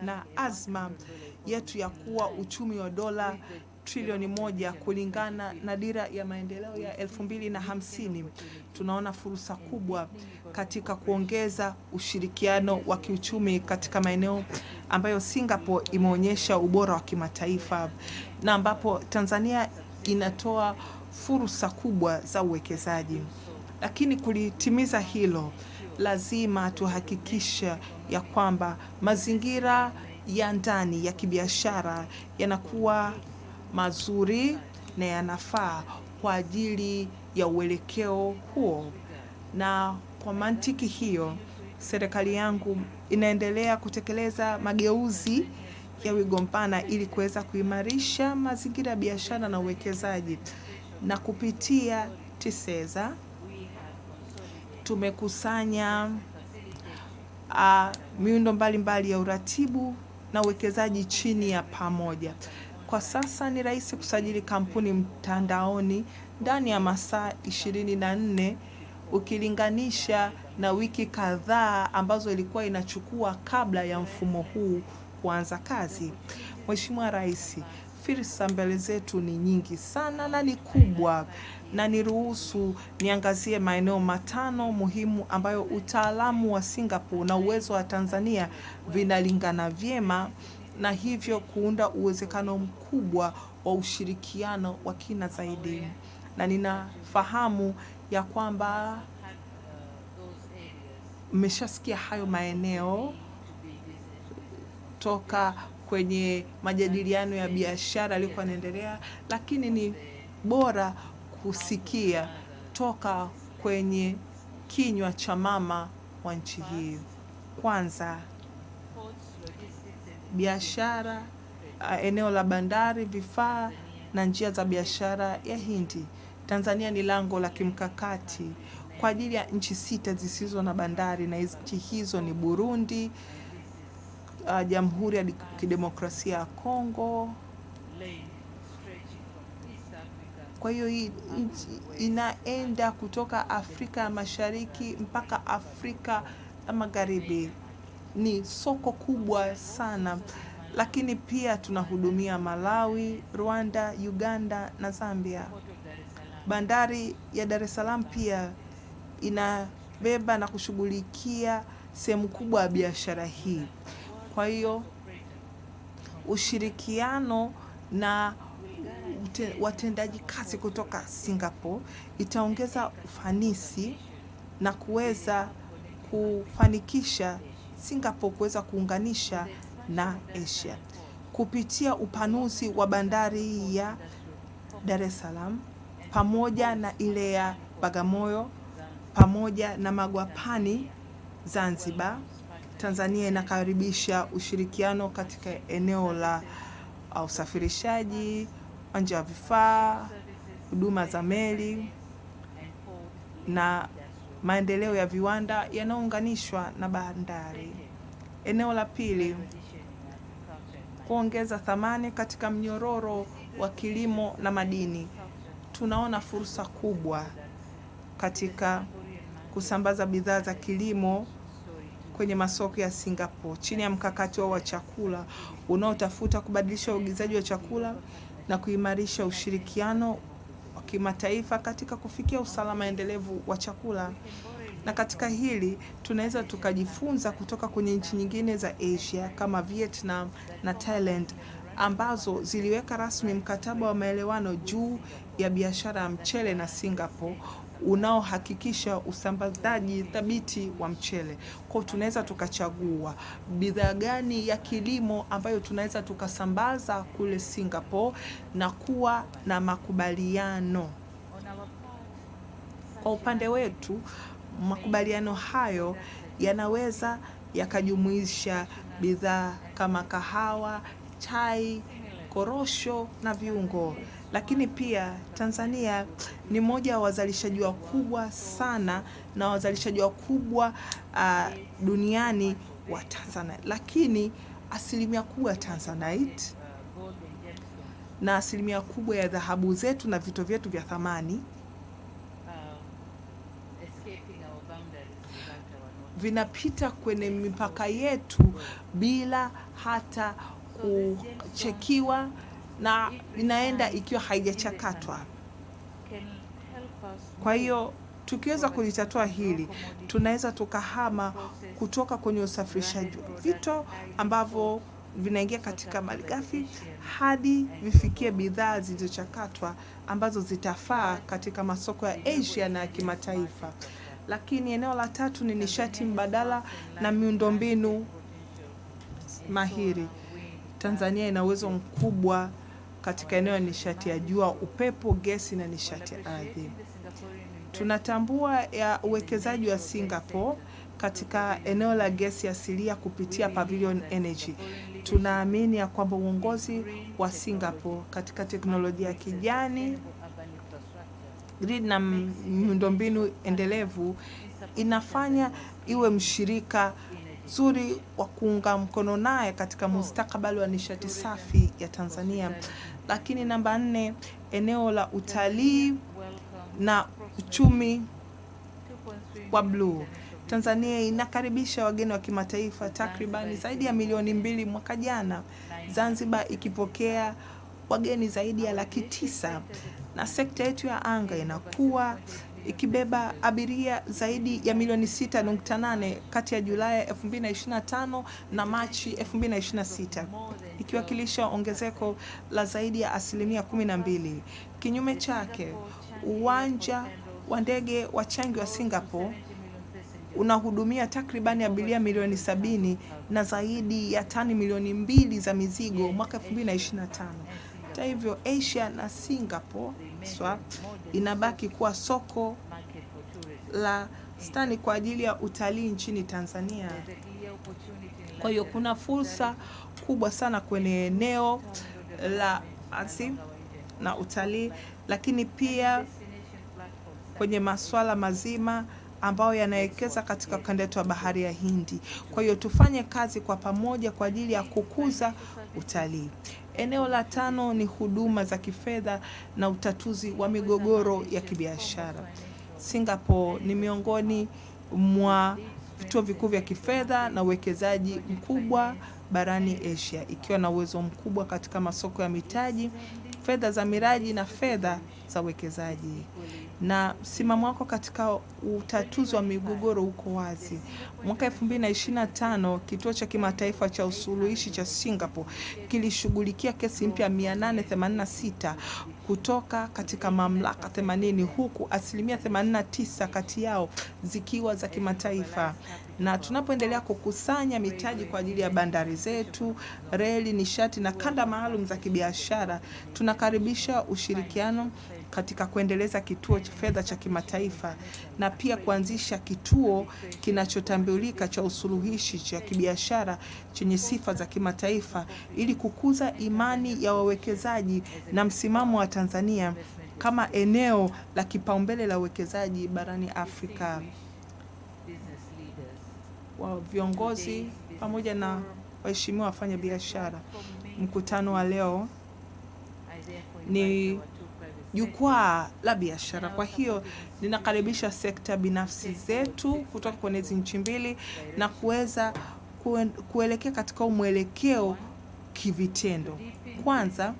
na azma yetu ya kuwa uchumi wa dola trilioni 1 kulingana na dira ya maendeleo ya 2050. Tunaona fursa kubwa katika kuongeza ushirikiano wa kiuchumi katika maeneo ambayo Singapore imeonyesha ubora wa kimataifa na ambapo Tanzania inatoa fursa kubwa za uwekezaji. Lakini kulitimiza hilo, lazima tuhakikisha ya kwamba mazingira ya ndani ya kibiashara yanakuwa mazuri na yanafaa kwa ajili ya uelekeo huo. Na kwa mantiki hiyo, serikali yangu inaendelea kutekeleza mageuzi ya wigo mpana ili kuweza kuimarisha mazingira ya biashara na uwekezaji. Na kupitia TISEZA tumekusanya miundo mbalimbali ya uratibu na uwekezaji chini ya pamoja. Kwa sasa ni rahisi kusajili kampuni mtandaoni ndani ya masaa 24 ukilinganisha na wiki kadhaa ambazo ilikuwa inachukua kabla ya mfumo huu kuanza kazi. Mheshimiwa Rais, fursa mbele zetu ni nyingi sana na ni kubwa, na niruhusu niangazie maeneo 5 muhimu ambayo utaalamu wa Singapore na uwezo wa Tanzania vinalingana vyema na hivyo kuunda uwezekano mkubwa wa ushirikiano wa kina zaidi. Na ninafahamu ya kwamba mmeshasikia hayo maeneo toka kwenye majadiliano ya biashara yalikuwa yanaendelea, lakini ni bora kusikia toka kwenye kinywa cha mama wa nchi hii. Kwanza, biashara, eneo la bandari, vifaa na njia za biashara ya Hindi. Tanzania ni lango la kimkakati kwa ajili ya nchi 6 zisizo na bandari, na nchi hizo ni Burundi, Jamhuri ya Kidemokrasia ya Kongo. Kwa hiyo hii inaenda kutoka Afrika ya Mashariki mpaka Afrika ya Magharibi. Ni soko kubwa sana, lakini pia tunahudumia Malawi, Rwanda, Uganda na Zambia. Bandari ya Dar es Salaam pia inabeba na kushughulikia sehemu kubwa ya biashara hii. Kwa hiyo ushirikiano na watendaji kazi kutoka Singapore itaongeza ufanisi na kuweza kufanikisha Singapore kuweza kuunganisha na Asia kupitia upanuzi wa bandari ya Dar es Salaam pamoja na ile ya Bagamoyo pamoja na Magwapani Zanzibar. Tanzania inakaribisha ushirikiano katika eneo la usafirishaji, uwanja wa vifaa, huduma za meli na maendeleo ya viwanda yanayounganishwa na bandari. Eneo la pili, kuongeza thamani katika mnyororo wa kilimo na madini. Tunaona fursa kubwa katika kusambaza bidhaa za kilimo kwenye masoko ya Singapore chini ya mkakati wa chakula unaotafuta kubadilisha uagizaji wa chakula na kuimarisha ushirikiano wa kimataifa katika kufikia usalama endelevu wa chakula. Na katika hili tunaweza tukajifunza kutoka kwenye nchi nyingine za Asia kama Vietnam na Thailand ambazo ziliweka rasmi mkataba wa maelewano juu ya biashara ya mchele na Singapore unaohakikisha usambazaji thabiti wa mchele. Kwa tunaweza tukachagua bidhaa gani ya kilimo ambayo tunaweza tukasambaza kule Singapore na kuwa na makubaliano. Kwa upande wetu, makubaliano hayo yanaweza yakajumuisha bidhaa kama kahawa, chai, korosho na viungo. Lakini pia Tanzania ni moja wa wazalishaji wakubwa sana na wazalishaji wakubwa duniani wa Tanzanite. Lakini asilimia kubwa ya Tanzanite na asilimia kubwa ya dhahabu zetu na vito vyetu vya thamani vinapita kwenye mipaka yetu bila hata kuchekiwa na inaenda ikiwa haijachakatwa. Kwa hiyo tukiweza kulitatua hili, tunaweza tukahama kutoka kwenye usafirishaji wa vitu ambavyo vinaingia katika malighafi hadi vifikie bidhaa zilizochakatwa ambazo zitafaa katika masoko ya Asia na kimataifa. Lakini eneo la tatu ni nishati mbadala na miundombinu mahiri. Tanzania ina uwezo mkubwa katika eneo la nishati ya jua, upepo, gesi na nishati ya ardhi. Tunatambua ya uwekezaji wa Singapore katika eneo la gesi asilia kupitia Pavilion Energy. Tunaamini ya kwamba uongozi wa Singapore katika teknolojia ya kijani, grid na miundombinu endelevu inafanya iwe mshirika zuri wa kuunga mkono naye katika mustakabali wa nishati safi ya Tanzania. Lakini namba 4, eneo la utalii na uchumi wa bluu. Tanzania inakaribisha wageni wa kimataifa takribani zaidi ya milioni 2 mwaka jana, Zanzibar ikipokea wageni zaidi ya 900,000, na sekta yetu ya anga inakuwa ikibeba abiria zaidi ya milioni 6.8 kati ya Julai 2025 na Machi 2026, ikiwakilisha ongezeko la zaidi ya 12%. Kinyume chake, uwanja wa ndege wa Changi wa Singapore unahudumia takribani abiria milioni 70 na zaidi ya tani milioni 2 za mizigo mwaka 2025. Hata hivyo, Asia na Singapore inabaki kuwa soko la stani kwa ajili ya utalii nchini Tanzania. Kwa hiyo kuna fursa kubwa sana kwenye eneo la ardhi na utalii, lakini pia kwenye masuala mazima ambayo yanawekeza katika ukanda wa bahari ya Hindi. Kwa hiyo tufanye kazi kwa pamoja kwa ajili ya kukuza utalii. Eneo la 5 ni huduma za kifedha na utatuzi wa migogoro ya kibiashara. Singapore ni miongoni mwa vituo vikuu vya kifedha na uwekezaji mkubwa barani Asia, ikiwa na uwezo mkubwa katika masoko ya mitaji, fedha za miraji na fedha za uwekezaji. Na msimamo wako katika utatuzi wa migogoro uko wazi. Mwaka 2025, kituo cha kimataifa cha usuluhishi cha Singapore kilishughulikia kesi mpya 886 kutoka katika mamlaka 80, huku 89% kati yao zikiwa za kimataifa. Na tunapoendelea kukusanya mitaji kwa ajili ya bandari zetu, reli, nishati na kanda maalum za kibiashara, tunakaribisha ushirikiano katika kuendeleza kituo cha fedha cha kimataifa na pia kuanzisha kituo kinachotambulika cha usuluhishi cha kibiashara chenye sifa za kimataifa ili kukuza imani ya wawekezaji na msimamo wa Tanzania kama eneo la kipaumbele la uwekezaji barani Afrika. Wa viongozi pamoja na waheshimiwa wafanya biashara, mkutano wa leo ni jukwaa la biashara. Kwa hiyo ninakaribisha sekta binafsi zetu kutoka kwenye hizi nchi mbili na kuweza kuelekea katika mwelekeo kivitendo. Kwanza,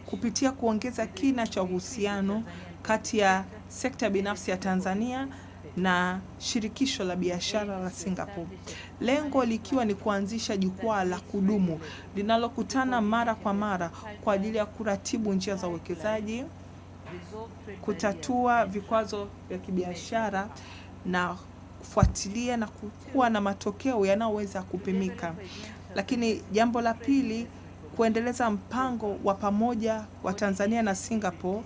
kupitia kuongeza kina cha uhusiano kati ya sekta binafsi ya Tanzania na shirikisho la biashara la Singapore. Lengo likiwa ni kuanzisha jukwaa la kudumu linalokutana mara kwa mara kwa ajili ya kuratibu njia za uwekezaji, kutatua vikwazo vya kibiashara na kufuatilia na kuwa na matokeo yanayoweza kupimika. Lakini jambo la pili, kuendeleza mpango wa pamoja wa Tanzania na Singapore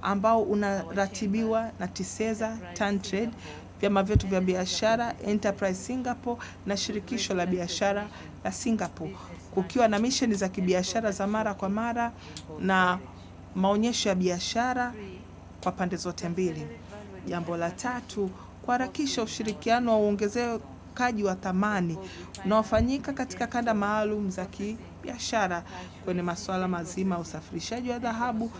ambao unaratibiwa na TISEZA, TanTrade, vyama vyetu vya biashara, Enterprise Singapore na shirikisho la biashara la Singapore, kukiwa na misheni za kibiashara za mara kwa mara na maonyesho ya biashara kwa pande zote mbili. Jambo la tatu, kuharakisha ushirikiano wa uongezekaji wa thamani unaofanyika katika kanda maalum za biashara kwenye masuala mazima ya usafirishaji wa dhahabu,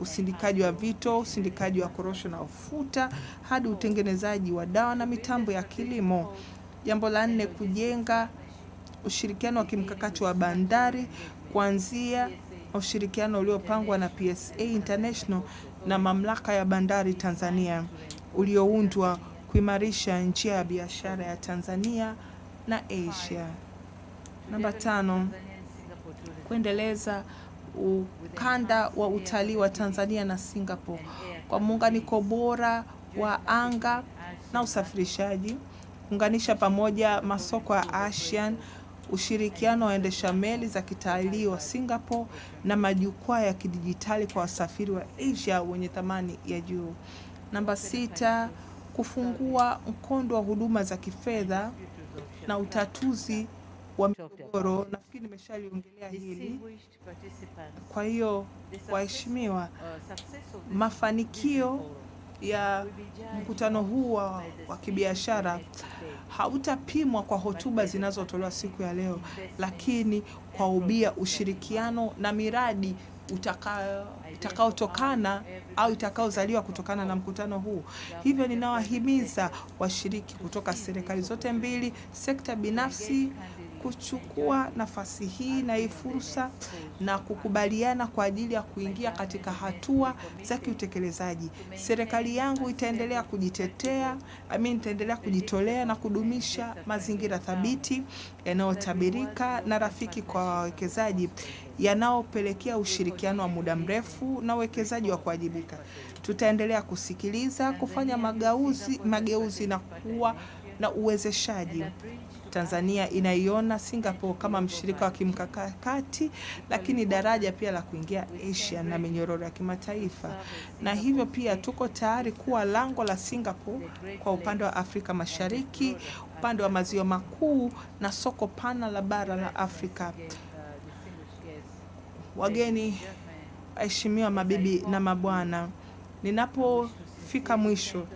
usindikaji wa vito, usindikaji wa korosho na ufuta, hadi utengenezaji wa dawa na mitambo ya kilimo. Jambo la 4, kujenga ushirikiano wa kimkakati wa bandari kuanzia ushirikiano uliopangwa na PSA International na mamlaka ya bandari Tanzania ulioundwa kuimarisha njia ya biashara ya Tanzania na Asia. Namba 5, kuendeleza ukanda wa utalii wa Tanzania na Singapore kwa muunganiko bora wa anga na usafirishaji, kuunganisha pamoja masoko ya ASEAN, ushirikiano wa waendesha meli za kitalii wa Singapore na majukwaa ya kidijitali kwa wasafiri wa Asia wenye thamani ya juu. Namba 6, kufungua mkondo wa huduma za kifedha na utatuzi wa migogoro. Nafikiri nimeshaliongelea hili. Kwa hiyo, waheshimiwa, mafanikio ya mkutano huu wa kibiashara hautapimwa kwa hotuba zinazotolewa siku ya leo, lakini kwa ubia, ushirikiano na miradi utakaotokana au itakaozaliwa kutokana na mkutano huu. Hivyo ninawahimiza washiriki kutoka serikali zote mbili, sekta binafsi, kuchukua nafasi hii na hii fursa na kukubaliana kwa ajili ya kuingia katika hatua za kiutekelezaji. Serikali yangu itaendelea itaendelea kujitolea na kudumisha mazingira thabiti yanayotabirika na rafiki kwa wawekezaji, yanaopelekea ushirikiano wa muda mrefu na uwekezaji wa kuwajibika. Tutaendelea kusikiliza, kufanya mageuzi na kuwa na uwezeshaji. Tanzania inaiona Singapore kama mshirika wa kimkakati, lakini daraja pia la kuingia Asia na minyororo ya kimataifa. Na hivyo pia tuko tayari kuwa lango la Singapore kwa upande wa Afrika Mashariki, upande wa maziwa makuu na soko pana la bara la Afrika. Wageni, waheshimiwa, mabibi na mabwana, ninapofika mwisho,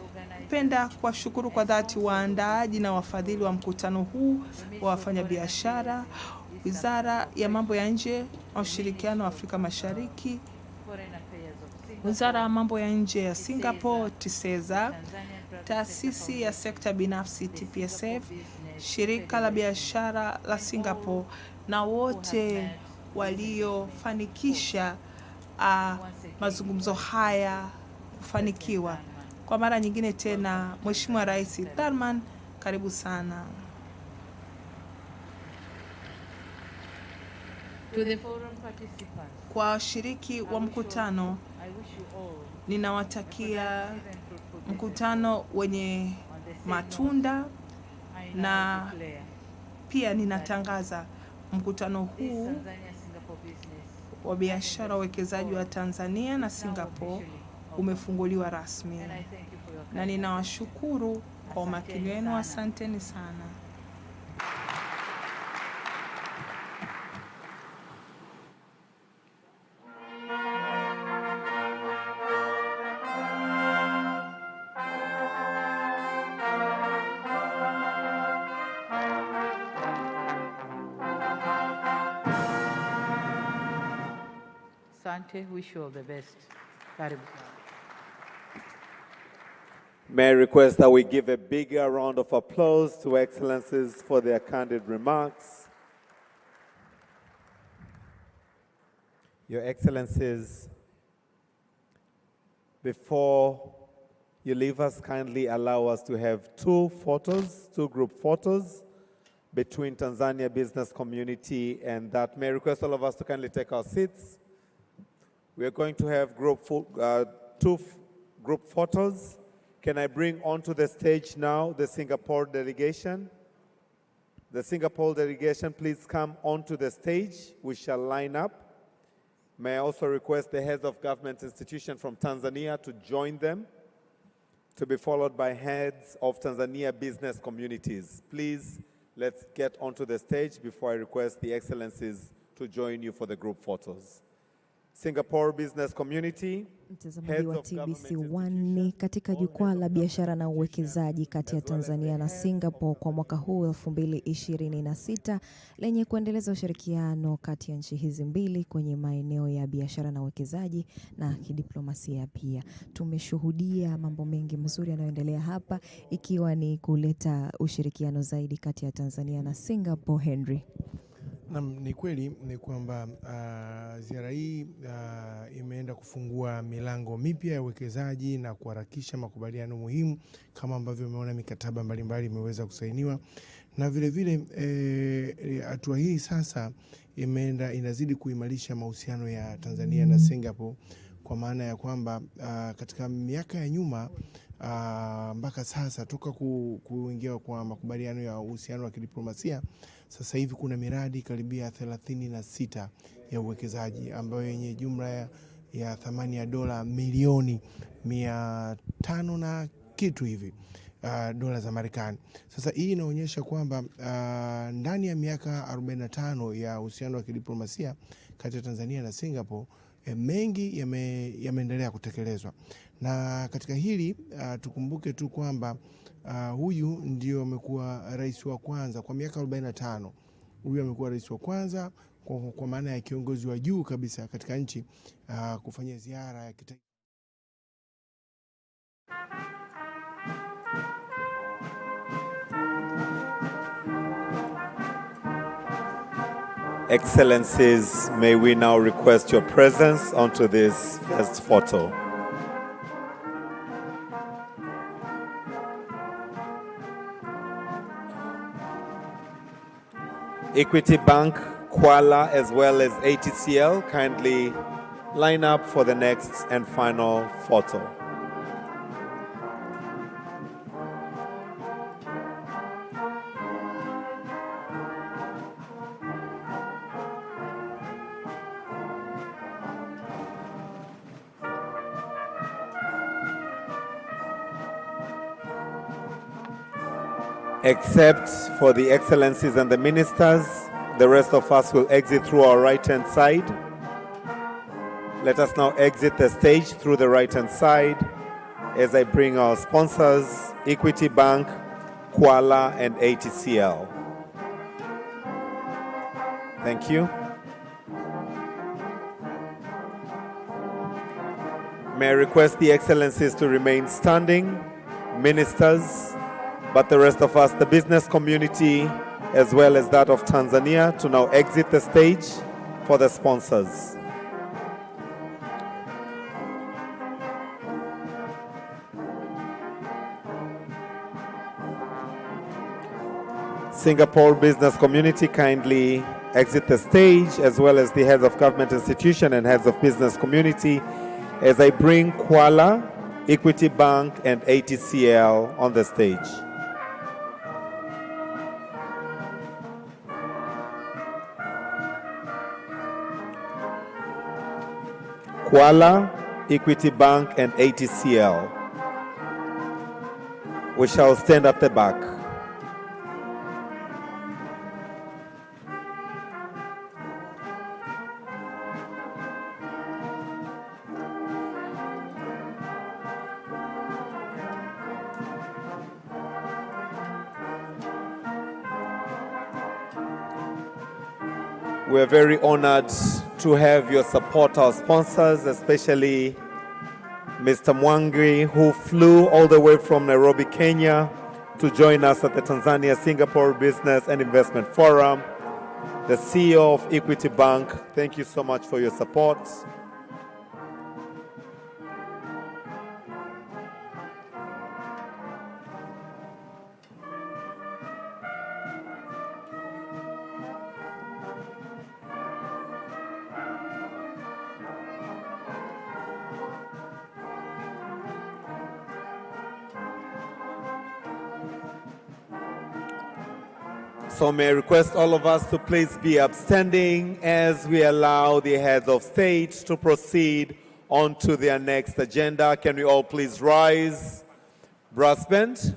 napenda kuwashukuru kwa dhati waandaaji na wafadhili wa mkutano huu wa wafanyabiashara, Wizara ya Mambo ya Nje na Ushirikiano wa Afrika Mashariki, Wizara ya Mambo ya Nje ya Singapore TISEZA, Taasisi ya Sekta Binafsi TPSF, Shirika la Biashara la Singapore na wote waliofanikisha mazungumzo haya kufanikiwa. Kwa mara nyingine tena, Mheshimiwa Rais Tharman, karibu sana. Kwa washiriki wa mkutano, ninawatakia mkutano wenye matunda, na pia ninatangaza mkutano huu wa biashara uwekezaji wa Tanzania na Singapore umefunguliwa rasmi. Na ninawashukuru kwa umakini wenu. Asanteni sana. Asante, wish you all the best. Karibu. May I request that we give a bigger round of applause to Excellencies for their candid remarks. Your Excellencies, before you leave us, kindly allow us to have two group photos between Tanzania business community and that. May I request all of us to kindly take our seats. We are going to have two group photos. Can I bring onto the stage now the Singapore delegation? The Singapore delegation, please come onto the stage. We shall line up. May I also request the heads of government institutions from Tanzania to join them, to be followed by heads of Tanzania business communities. Please, let's get onto the stage before I request the Excellencies to join you for the group photos. Singapore business community. Mtazamaji wa TBC1 katika jukwaa la biashara na uwekezaji kati ya Tanzania na Singapore kwa mwaka huu 2026 lenye kuendeleza ushirikiano kati ya nchi hizi mbili kwenye maeneo ya biashara na uwekezaji na kidiplomasia pia. Tumeshuhudia mambo mengi mazuri yanayoendelea hapa, ikiwa ni kuleta ushirikiano zaidi kati ya Tanzania na Singapore. Henry. Ni kweli ni kwamba ziara hii imeenda kufungua milango mipya ya uwekezaji na kuharakisha makubaliano muhimu kama ambavyo umeona mikataba mbalimbali imeweza kusainiwa, na vile vile hatua hii sasa inazidi kuimarisha mahusiano ya Tanzania na Singapore, kwa maana ya kwamba katika miaka ya nyuma mpaka sasa toka kuingia kwa makubaliano ya uhusiano wa kidiplomasia, sasa hivi kuna miradi karibia 36 ya uwekezaji ambayo yenye jumla ya thamani ya dola milioni 500 na kitu hivi dola za Marekani. Sasa hii inaonyesha kwamba ndani ya miaka 45 ya uhusiano wa kidiplomasia kati ya Tanzania na Singapore mengi yameendelea kutekelezwa. Na katika hili tukumbuke tu kwamba huyu ndio amekuwa rais wa kwanza kwa miaka 45. Huyu amekuwa rais wa kwanza kwa maana ya kiongozi wa juu kabisa katika nchi kufanya ziara ya kitaifa. Excellencies, may we now request your presence onto this first photo. Equity Bank, Kuala, as well as ATCL, kindly line up for the next and final photo. Except for the excellencies and the ministers, the rest of us will exit through our right-hand side. Let us now exit the stage through the right-hand side as I bring our sponsors, Equity Bank, Kuala, and ATCL. Thank you. May I request the excellencies to remain standing, ministers, but the rest of us, the business community, as well as that of Tanzania, to now exit the stage for the sponsors. Singapore business community, kindly exit the stage, as well as the heads of government institution and heads of business community, as I bring Kuala, Equity Bank, and ATCL on the stage. Kuala, Equity Bank, and ATCL. We shall stand at the back. We're very honored to have your support, our sponsors, especially Mr. Mwangri, who flew all the way from Nairobi, Kenya, to join us at the Tanzania-Singapore Business and Investment Forum. The CEO of Equity Bank, thank you so much for your support. So may I request all of us to please be upstanding as we allow the heads of state to proceed on to their next agenda. Can we all please rise? Brass band.